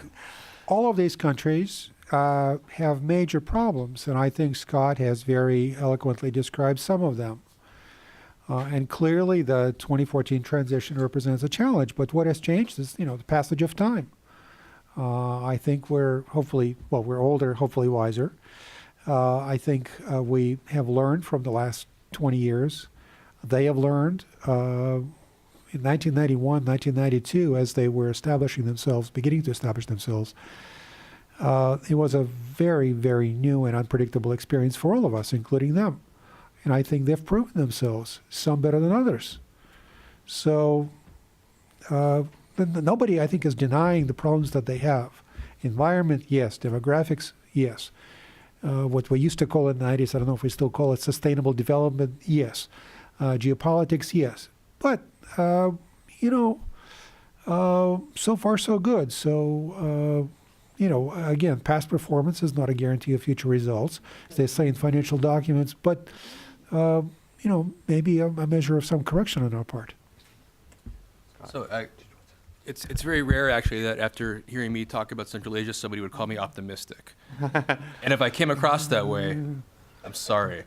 all of these countries have major problems, and I think Scott has very eloquently described some of them. And clearly, the 2014 transition represents a challenge. But what has changed is, the passage of time. I think we're older, hopefully wiser. I think we have learned from the last 20 years. They have learned in 1991, 1992, as they were beginning to establish themselves. It was a very, very new and unpredictable experience for all of us, including them. And I think they've proven themselves, some better than others. So nobody, I think, is denying the problems that they have. Environment, yes. Demographics, yes. what we used to call in the 90s, I don't know if we still call it sustainable development, yes. Geopolitics, yes. But, so far so good. So, again, past performance is not a guarantee of future results, as they say in financial documents, but, maybe a measure of some correction on our part. So it's very rare, actually, that after hearing me talk about Central Asia, somebody would call me optimistic. And if I came across that way, I'm sorry.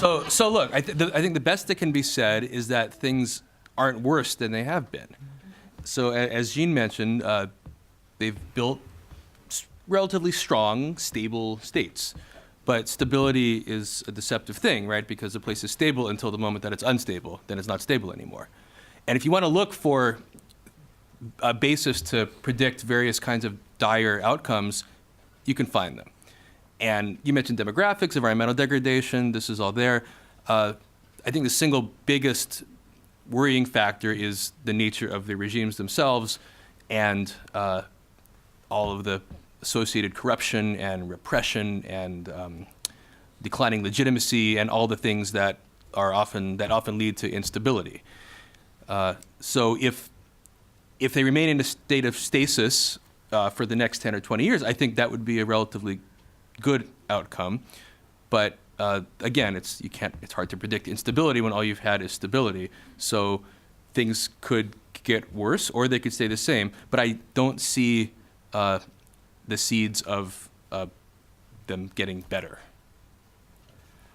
So look, I think the best that can be said is that things aren't worse than they have been. So as Jean mentioned, they've built relatively strong, stable states. But stability is a deceptive thing, right? Because a place is stable until the moment that it's unstable, then it's not stable anymore. And if you want to look for a basis to predict various kinds of dire outcomes, you can find them. And you mentioned demographics, environmental degradation, this is all there. I think the single biggest worrying factor is the nature of the regimes themselves and all of the associated corruption and repression and declining legitimacy and all the things that often lead to instability. So if they remain in a state of stasis for the next 10 or 20 years, I think that would be a relatively good outcome. But again, it's hard to predict instability when all you've had is stability. So things could get worse or they could stay the same. But I don't see the seeds of them getting better.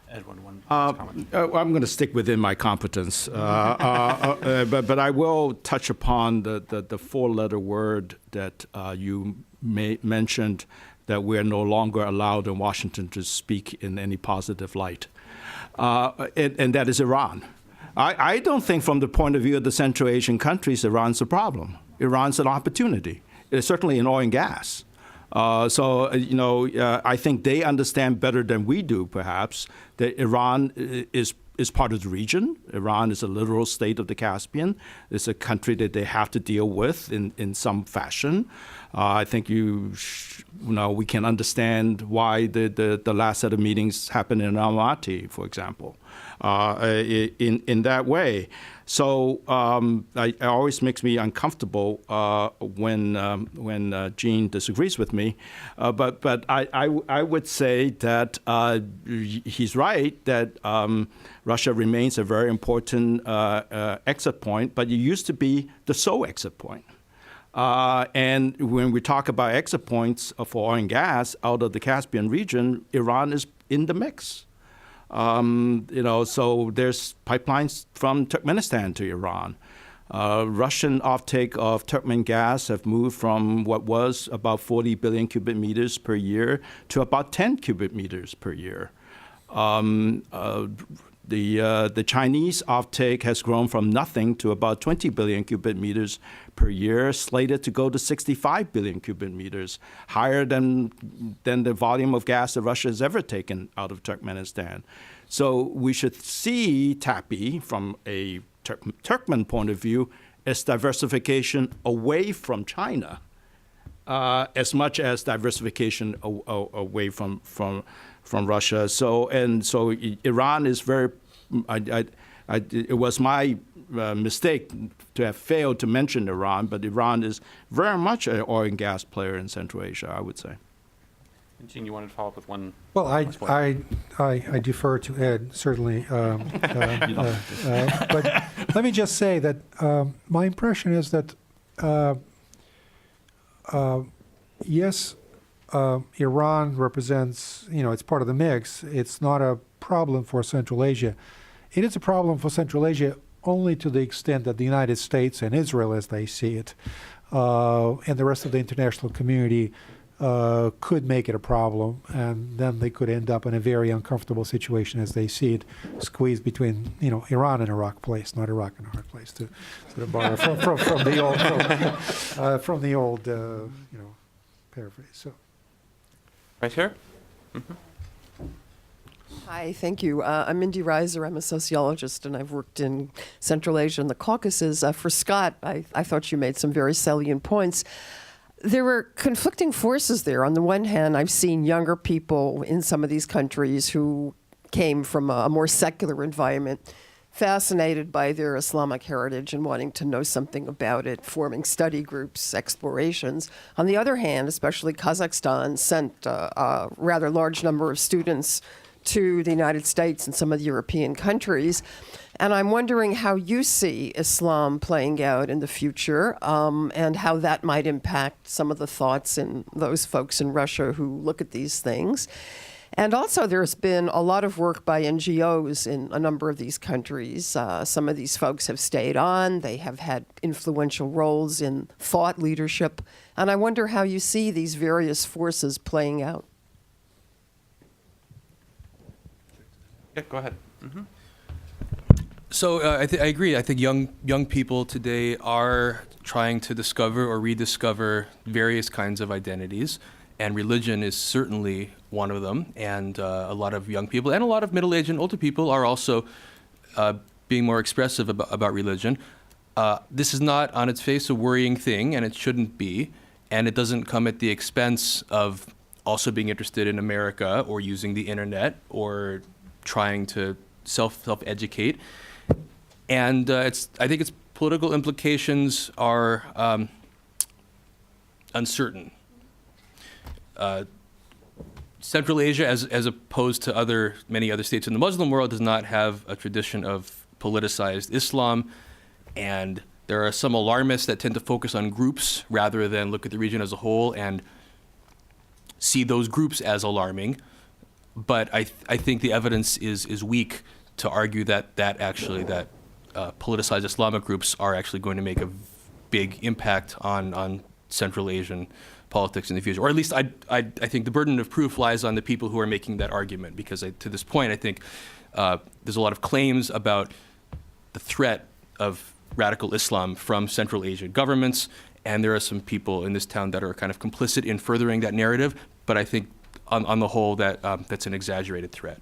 Edwin, one comment. I'm going to stick within my competence, but I will touch upon the four-letter word that you mentioned, that we're no longer allowed in Washington to speak in any positive light, and that is Iran. I don't think from the point of view of the Central Asian countries, Iran's a problem. Iran's an opportunity. It's certainly in oil and gas. I think they understand better than we do, perhaps, that Iran is part of the region. Iran is a literal state of the Caspian. It's a country that they have to deal with in some fashion. I think we can understand why the last set of meetings happened in Almaty, for example, in that way. So it always makes me uncomfortable when Jean disagrees with me. But I would say that he's right that Russia remains a very important exit point, but it used to be the sole exit point. And when we talk about exit points for oil and gas out of the Caspian region, Iran is in the mix. So there's pipelines from Turkmenistan to Iran. Russian offtake of Turkmen gas have moved from what was about 40 billion cubic meters per year to about 10 cubic meters per year. The Chinese offtake has grown from nothing to about 20 billion cubic meters per year, slated to go to 65 billion cubic meters, higher than the volume of gas that Russia has ever taken out of Turkmenistan. So we should see TAPI from a Turkmen point of view as diversification away from China, as much as diversification away from Russia. So Iran is very. It was my mistake to have failed to mention Iran, but Iran is very much an oil and gas player in Central Asia, I would say. And Jean, you wanted to follow up with one? Well, last point. I defer to Ed, certainly. But let me just say that my impression is that, yes, Iran represents, it's part of the mix. It's not a problem for Central Asia. It is a problem for Central Asia only to the extent that the United States and Israel, as they see it, and the rest of the international community could make it a problem, and then they could end up in a very uncomfortable situation as they see it, squeezed between, Iran and a rock place, not Iraq and a hard place, to sort of borrow from the old paraphrase. So. Right here? Mm-hmm. Hi, thank you. I'm Mindy Reiser. I'm a sociologist, and I've worked in Central Asia and the Caucasus. For Scott, I thought you made some very salient points. there were conflicting forces there. On the one hand, I've seen younger people in some of these countries who came from a more secular environment, fascinated by their Islamic heritage and wanting to know something about it, forming study groups, explorations. On the other hand, especially Kazakhstan sent a rather large number of students to the United States and some of the European countries. And I'm wondering how you see Islam playing out in the future, and how that might impact some of the thoughts in those folks in Russia who look at these things. And also, there's been a lot of work by NGOs in a number of these countries. Some of these folks have stayed on. They have had influential roles in thought leadership. And I wonder how you see these various forces playing out. Yeah, go ahead. So I agree. I think young people today are trying to discover or rediscover various kinds of identities, and religion is certainly one of them. And a lot of young people and a lot of middle-aged and older people are also being more expressive about religion. This is not on its face a worrying thing, and it shouldn't be. And it doesn't come at the expense of also being interested in America or using the internet or trying to self-educate. And I think its political implications are uncertain. Central Asia, as opposed to many other states in the Muslim world, does not have a tradition of politicized Islam, and there are some alarmists that tend to focus on groups rather than look at the region as a whole and see those groups as alarming. But I think the evidence is weak to argue that politicized Islamic groups are actually going to make a big impact on Central Asian politics in the future. Or at least I think the burden of proof lies on the people who are making that argument, because to this point I think there's a lot of claims about the threat of radical Islam from Central Asian governments, and there are some people in this town that are kind of complicit in furthering that narrative, but I think on the whole that's an exaggerated threat.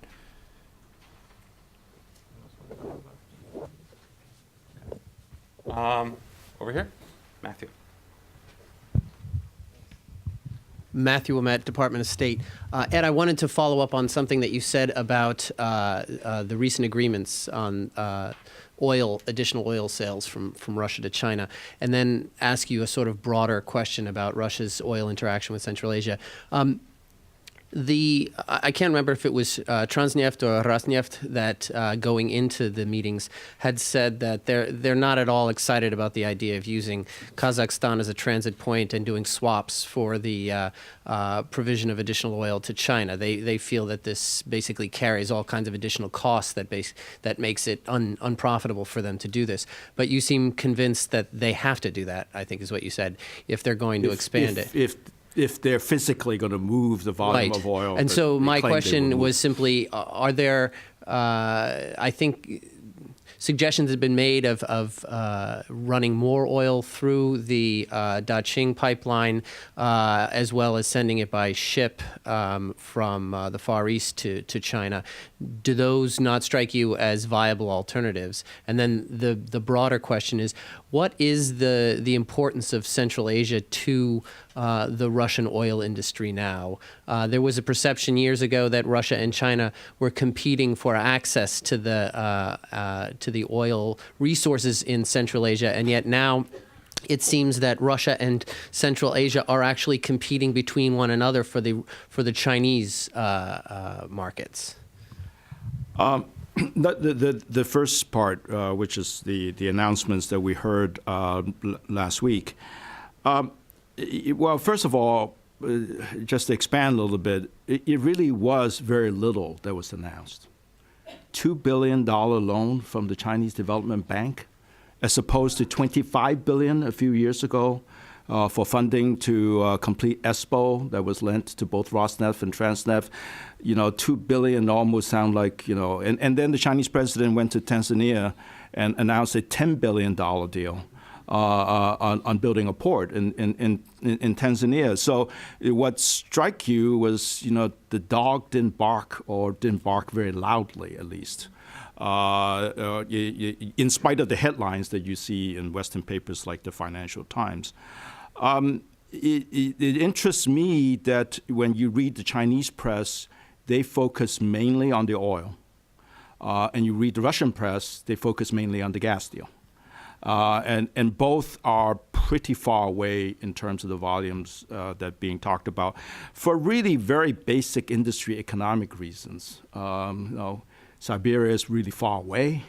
Over here, Matthew. Matthew Wilmette, Department of State. Ed, I wanted to follow up on something that you said about the recent agreements on additional oil sales from Russia to China, and then ask you a sort of broader question about Russia's oil interaction with Central Asia. I can't remember if it was Transneft or Rosneft that going into the meetings had said that they're not at all excited about the idea of using Kazakhstan as a transit point and doing swaps for the provision of additional oil to China. They feel that this basically carries all kinds of additional costs that makes it unprofitable for them to do this. But you seem convinced that they have to do that, I think is what you said, if they're going to expand it. If they're physically going to move the volume of oil. And so my question was simply, are there, I think, suggestions have been made of running more oil through the Daqing pipeline, as well as sending it by ship from the Far East to China. Do those not strike you as viable alternatives? And then the broader question is, what is the importance of Central Asia to the Russian oil industry now? There was a perception years ago that Russia and China were competing for access to the oil resources in Central Asia, and yet now it seems that Russia and Central Asia are actually competing between one another for the Chinese markets. The first part, which is the announcements that we heard last week. Well, first of all, just to expand a little bit, it really was very little that was announced. $2 billion loan from the Chinese Development Bank, as opposed to $25 billion a few years ago for funding to complete ESPO that was lent to both Rosneft and Transneft. $2 billion almost sound like, and then the Chinese president went to Tanzania and announced a $10 billion deal on building a port in Tanzania. So what struck you was, the dog didn't bark, or didn't bark very loudly, at least. In spite of the headlines that you see in Western papers like the Financial Times. It interests me that when you read the Chinese press, they focus mainly on the oil. And you read the Russian press, they focus mainly on the gas deal. And both are pretty far away in terms of the volumes that are being talked about for really very basic industry economic reasons. Siberia is really far away,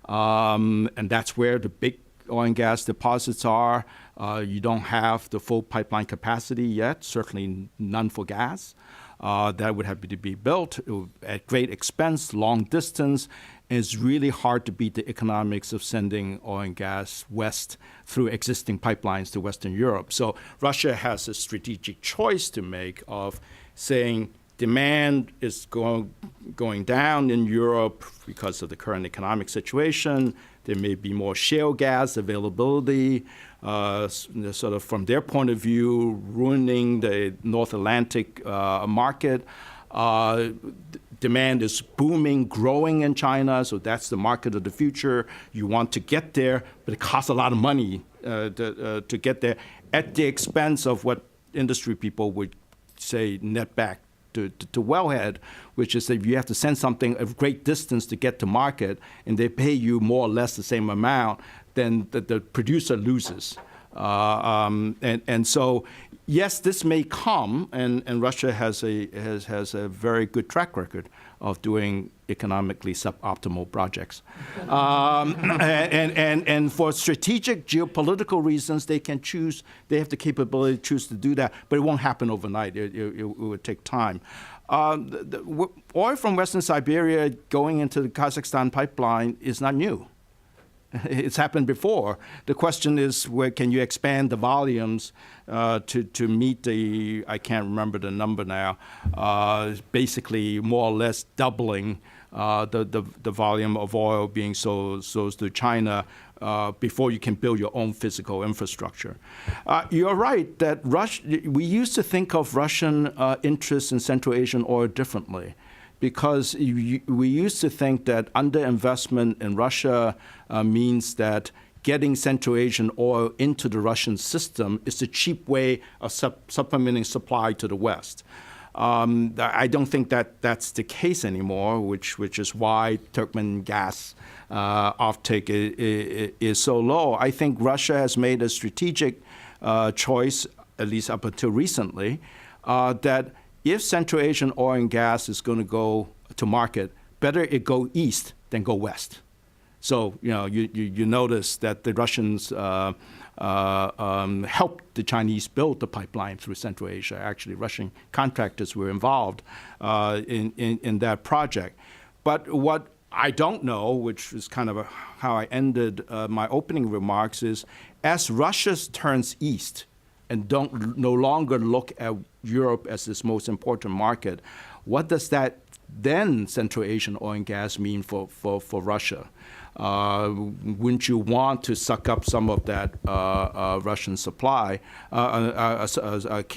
and that's where the big oil and gas deposits are. You don't have the full pipeline capacity yet, certainly none for gas. That would have to be built at great expense, long distance. And it's really hard to beat the economics of sending oil and gas west through existing pipelines to Western Europe. So Russia has a strategic choice to make of saying demand is going down in Europe because of the current economic situation. There may be more shale gas availability, sort of from their point of view, ruining the North Atlantic market. Demand is booming, growing in China, so that's the market of the future. You want to get there, but it costs a lot of money to get there at the expense of what industry people would say net back to wellhead, which is that you have to send something a great distance to get to market, and they pay you more or less the same amount, then the producer loses. And so, yes, this may come, and Russia has a very good track record of doing economically suboptimal projects. And for strategic geopolitical reasons, they can choose, they have the capability to choose to do that, but it won't happen overnight. It would take time. The oil from Western Siberia going into the Kazakhstan pipeline is not new. It's happened before. The question is, where can you expand the volumes to meet the, I can't remember the number now, basically more or less doubling the volume of oil being sold to China before you can build your own physical infrastructure. You're right that we used to think of Russian interests in Central Asian oil differently, because we used to think that underinvestment in Russia means that getting Central Asian oil into the Russian system is a cheap way of supplementing supply to the West. I don't think that that's the case anymore, which is why Turkmen gas offtake is so low. I think Russia has made a strategic choice, at least up until recently, that if Central Asian oil and gas is going to go to market, better it go east than go west. So you notice that the Russians helped the Chinese build the pipeline through Central Asia. Actually, Russian contractors were involved in that project. But what I don't know, which is kind of how I ended my opening remarks, is as Russia turns east and no longer look at Europe as its most important market, what does that then Central Asian oil and gas mean for Russia? Wouldn't you want to suck up some of that Russian supply,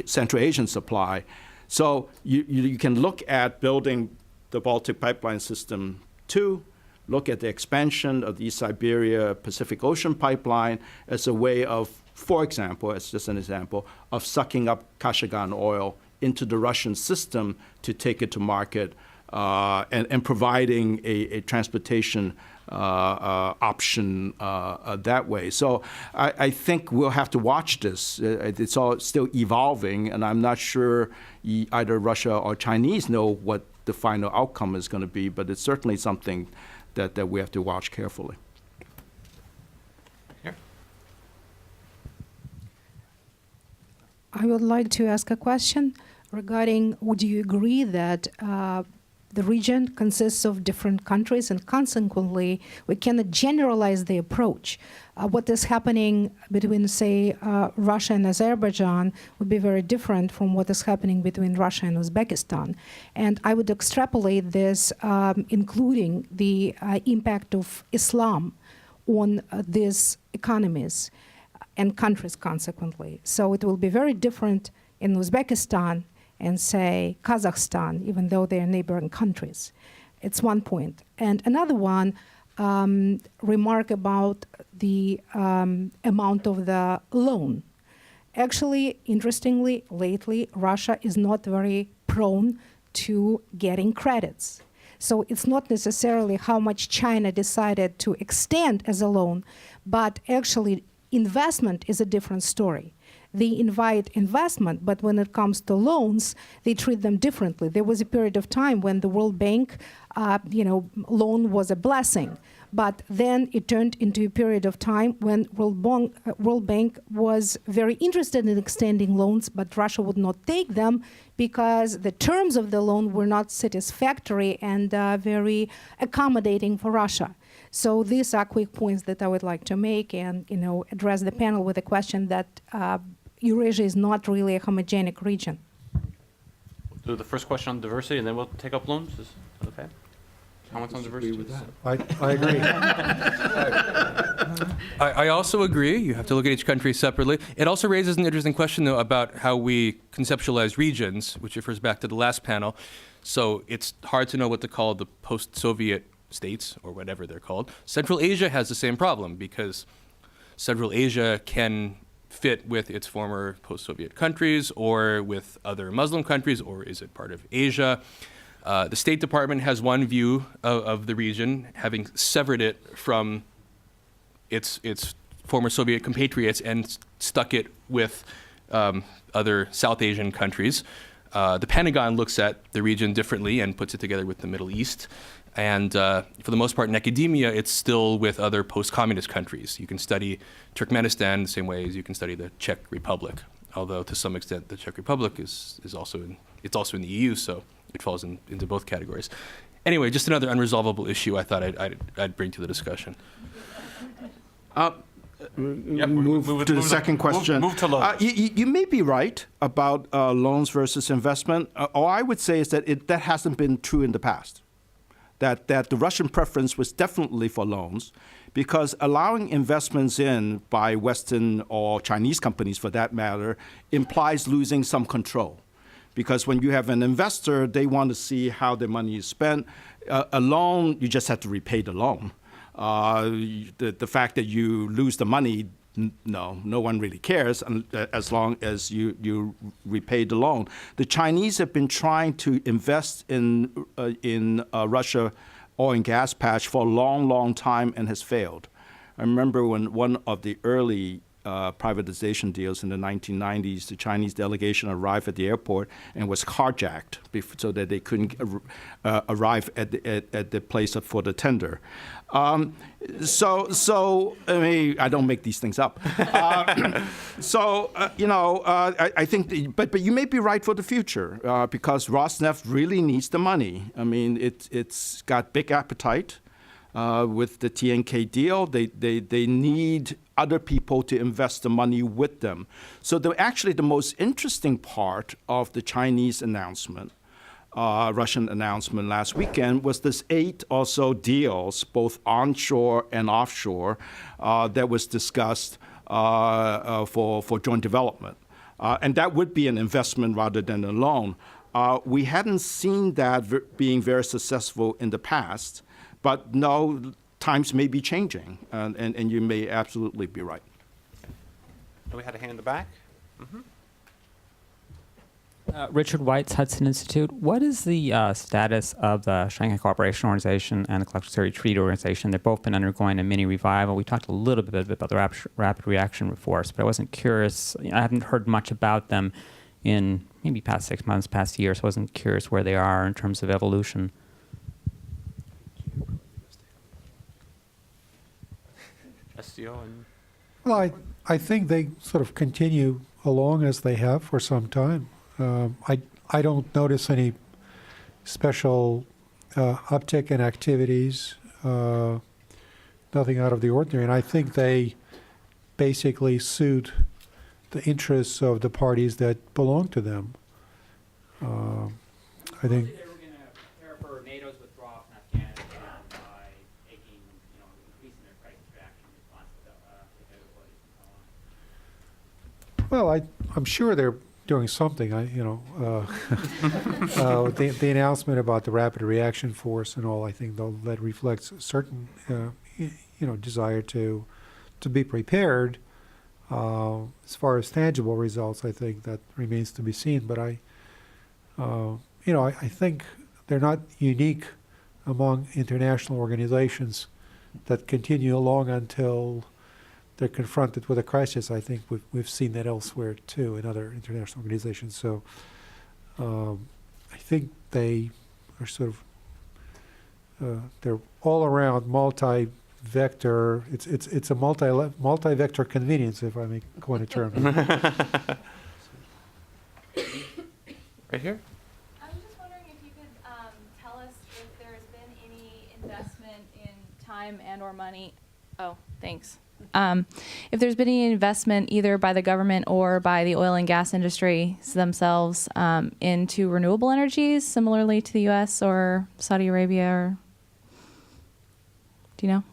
Central Asian supply? So you can look at building the Baltic pipeline system too, look at the expansion of the East Siberia Pacific Ocean pipeline as a way of, for example, as just an example, of sucking up Kashagan oil into the Russian system to take it to market and providing a transportation option that way. So I think we'll have to watch this. It's all still evolving, and I'm not sure either Russia or Chinese know what the final outcome is going to be, but it's certainly something that we have to watch carefully. I would like to ask a question regarding, would you agree that the region consists of different countries, and consequently, we cannot generalize the approach? What is happening between, say, Russia and Azerbaijan would be very different from what is happening between Russia and Uzbekistan. And I would extrapolate this, including the impact of Islam on these economies and countries consequently. So it will be very different in Uzbekistan and, say, Kazakhstan, even though they are neighboring countries. It's one point. And another one, remark about the amount of the loan. Actually, interestingly, lately, Russia is not very prone to getting credits. So it's not necessarily how much China decided to extend as a loan, but actually investment is a different story. They invite investment, but when it comes to loans, they treat them differently. There was a period of time when the World Bank, loan was a blessing. But then it turned into a period of time when World Bank was very interested in extending loans, but Russia would not take them because the terms of the loan were not satisfactory and very accommodating for Russia. So these are quick points that I would like to make and address the panel with a question that Eurasia is not really a homogenic region. We'll do the first question on diversity, and then we'll take up loans. Is that okay? Comments on diversity? I agree. I also agree. You have to look at each country separately. It also raises an interesting question, though, about how we conceptualize regions, which refers back to the last panel. So it's hard to know what to call the post-Soviet states, or whatever they're called. Central Asia has the same problem, because Central Asia can fit with its former post-Soviet countries, or with other Muslim countries, or is it part of Asia? The State Department has one view of the region, having severed it from its former Soviet compatriots and stuck it with other South Asian countries. The Pentagon looks at the region differently and puts it together with the Middle East. And for the most part, in academia, it's still with other post-communist countries. You can study Turkmenistan the same way as you can study the Czech Republic, although to some extent the Czech Republic is also in the EU, so it falls into both categories. Anyway, just another unresolvable issue I thought I'd bring to the discussion. Move to the second question. Move to loans. You may be right about loans versus investment. All I would say is that that hasn't been true in the past. That the Russian preference was definitely for loans, because allowing investments in by Western or Chinese companies, for that matter, implies losing some control. Because when you have an investor, they want to see how their money is spent. A loan, you just have to repay the loan. The fact that you lose the money, no one really cares as long as you repay the loan. The Chinese have been trying to invest in Russia oil and gas patch for a long time and has failed. I remember when one of the early privatization deals in the 1990s, the Chinese delegation arrived at the airport and was carjacked so that they couldn't arrive at the place for the tender. So I mean, I don't make these things up. I think, but you may be right for the future because Rosneft really needs the money. I mean, it's got big appetite. With the TNK deal, they need other people to invest the money with them. So actually the most interesting part of the Chinese announcement, Russian announcement last weekend, was this 8 or so deals, both onshore and offshore, that was discussed for joint development. And that would be an investment rather than a loan. We hadn't seen that being very successful in the past. But no, times may be changing, and you may absolutely be right. We had a hand in the back. Richard White's Hudson Institute. What is the status of the Shanghai Cooperation Organization and the Collective Security Treaty Organization? They've both been undergoing a mini revival. We talked a little bit about the rapid reaction force, but I wasn't curious. I haven't heard much about them in maybe past 6 months, past year, so I wasn't curious where they are in terms of evolution. SCO and Well, I think they sort of continue along as they have for some time. I don't notice any special uptick in activities, nothing out of the ordinary. And I think they basically suit the interests of the parties that belong to them. I think. They were going to prepare for NATO's withdrawal from Afghanistan by taking, increasing their crisis reaction response to the capabilities and so on. Well, I'm sure they're doing something. The announcement about the rapid reaction force and all, I think that reflects a certain, desire to be prepared. As far as tangible results, I think that remains to be seen. But I think they're not unique among international organizations that continue along until they're confronted with a crisis. I think we've seen that elsewhere too in other international organizations. So I think they are sort of they're all around multi-vector. It's a multi-vector convenience, if I may coin a term. Right here? I was just wondering if you could tell us if there's been any investment in time and or money. Oh, thanks. If there's been any investment either by the government or by the oil and gas industry themselves into renewable energies, similarly to the U.S. or Saudi Arabia, or do you know?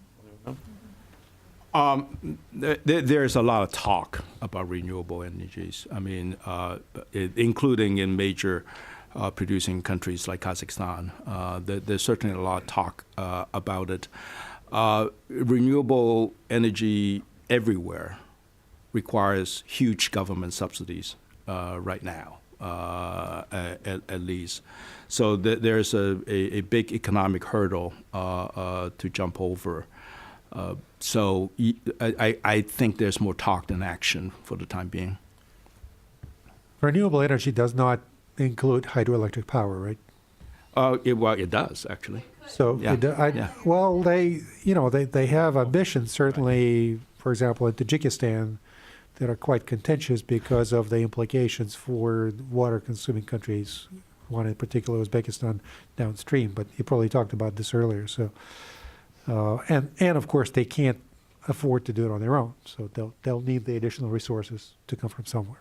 There's a lot of talk about renewable energies. I mean, including in major producing countries like Kazakhstan. There's certainly a lot of talk about it. Renewable energy everywhere requires huge government subsidies right now, at least. So there's a big economic hurdle to jump over. So I think there's more talk than action for the time being. Renewable energy does not include hydroelectric power, right? It does actually. So, Yeah. well, they have ambitions, certainly, for example, in Tajikistan, that are quite contentious because of the implications for water-consuming countries, one in particular, Uzbekistan, downstream. But you probably talked about this earlier. So, and of course, they can't afford to do it on their own. So they'll need the additional resources to come from somewhere.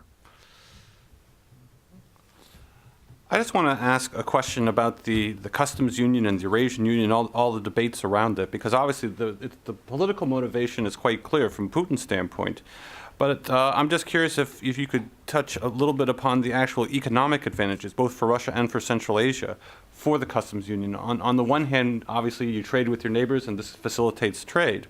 I just want to ask a question about the customs union and the Eurasian Union, all the debates around it, because obviously the political motivation is quite clear from Putin's standpoint. But I'm just curious if you could touch a little bit upon the actual economic advantages, both for Russia and for Central Asia, for the customs union. On the one hand, obviously you trade with your neighbors and this facilitates trade.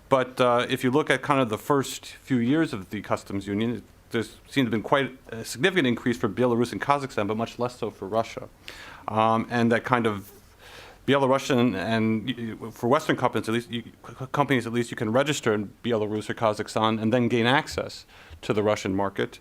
But if you look at kind of the first few years of the customs union, there seems to have been quite a significant increase for Belarus and Kazakhstan, but much less so for Russia. And that kind of Belarusian and for Western companies at least, you can register in Belarus or Kazakhstan and then gain access to the Russian market.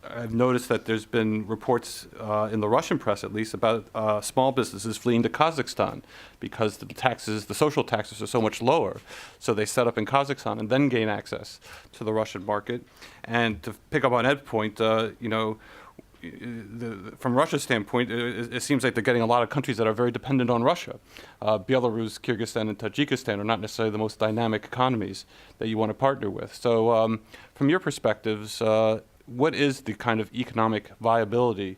I've noticed that there's been reports in the Russian press, at least, about small businesses fleeing to Kazakhstan because the social taxes are so much lower. So they set up in Kazakhstan and then gain access to the Russian market. And to pick up on Ed's point, from Russia's standpoint, it seems like they're getting a lot of countries that are very dependent on Russia. Belarus, Kyrgyzstan, and Tajikistan are not necessarily the most dynamic economies that you want to partner with. So from your perspectives, what is the kind of economic viability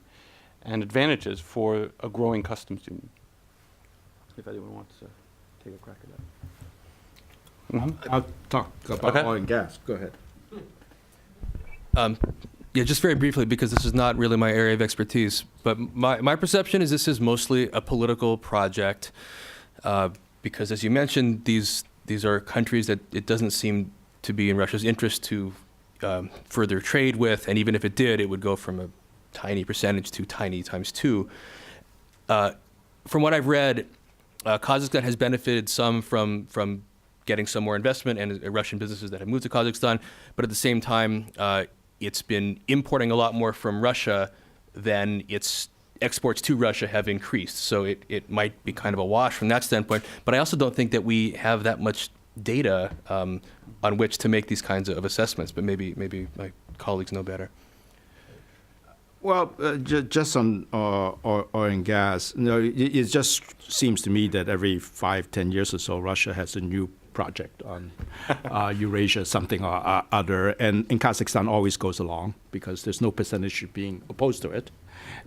and advantages for a growing customs union? If anyone wants to take a crack at that. I'll talk about oil and gas. Go ahead. Yeah, just very briefly, because this is not really my area of expertise, but my perception is this is mostly a political project, because as you mentioned, these are countries that it doesn't seem to be in Russia's interest to further trade with, and even if it did, it would go from a tiny percentage to tiny times two. From what I've read, Kazakhstan has benefited some from getting some more investment and Russian businesses that have moved to Kazakhstan, but at the same time, it's been importing a lot more from Russia than its exports to Russia have increased. So it might be kind of a wash from that standpoint. But I also don't think that we have that much data on which to make these kinds of assessments. But maybe my colleagues know better. Well, just on oil and gas, it just seems to me that every 5-10 years or so, Russia has a new project on Eurasia, something or other, and Kazakhstan always goes along because there's no percentage being opposed to it,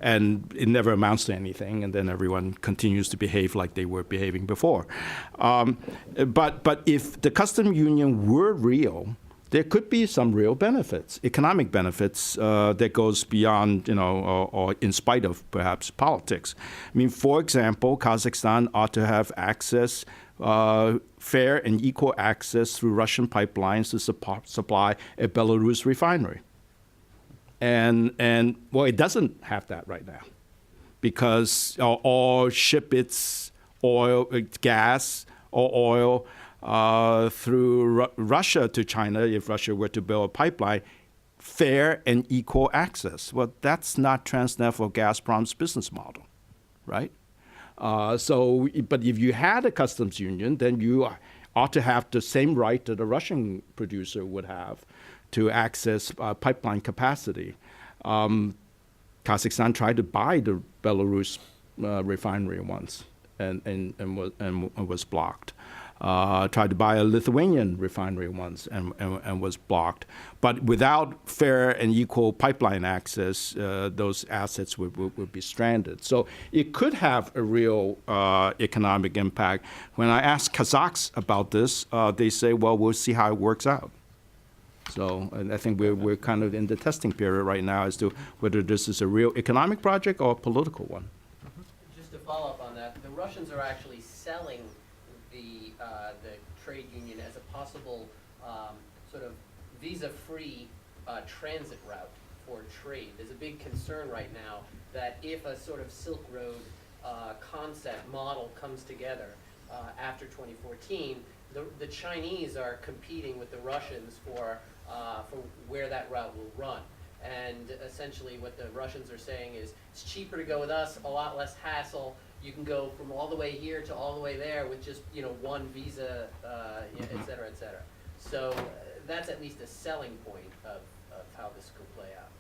and it never amounts to anything, and then everyone continues to behave like they were behaving before. But if the customs union were real, there could be some real benefits, economic benefits that goes beyond, or in spite of perhaps politics. I mean, for example, Kazakhstan ought to have access fair and equal access through Russian pipelines to supply a Belarus refinery. And well, it doesn't have that right now, because all ship its oil, gas or oil through Russia to China, if Russia were to build a pipeline, fair and equal access. Well, that's not Transneft or Gazprom's business model, right? But if you had a customs union, then you ought to have the same right that a Russian producer would have to access pipeline capacity. Kazakhstan tried to buy the Belarus refinery once and was blocked. Tried to buy a Lithuanian refinery once and was blocked. But without fair and equal pipeline access, those assets would be stranded. So it could have a real economic impact. When I ask Kazakhs about this, they say, well, we'll see how it works out. So, and I think we're kind of in the testing period right now as to whether this is a real economic project or a political one. Just to follow up on that, the Russians are actually selling the trade union as a possible sort of visa-free transit route for trade. There's a big concern right now that if a sort of Silk Road concept model comes together after 2014, the Chinese are competing with the Russians for where that route will run. And essentially what the Russians are saying is, it's cheaper to go with us, a lot less hassle. You can go from all the way here to all the way there with just, one visa, et cetera, et cetera. So that's at least a selling point of how this could play out.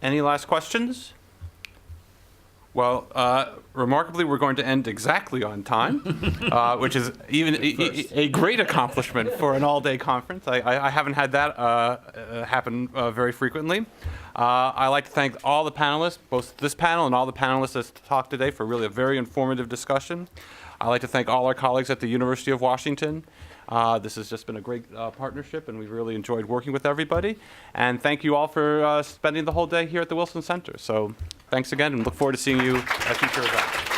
Any last questions? Well, remarkably, we're going to end exactly on time, which is even a great accomplishment for an all-day conference. I haven't had that happen very frequently. I'd like to thank all the panelists, both this panel and all the panelists that talked today, for really a very informative discussion. I'd like to thank all our colleagues at the University of Washington. This has just been a great partnership, and we've really enjoyed working with everybody. And thank you all for spending the whole day here at the Wilson Center. So thanks again, and look forward to seeing you at future events.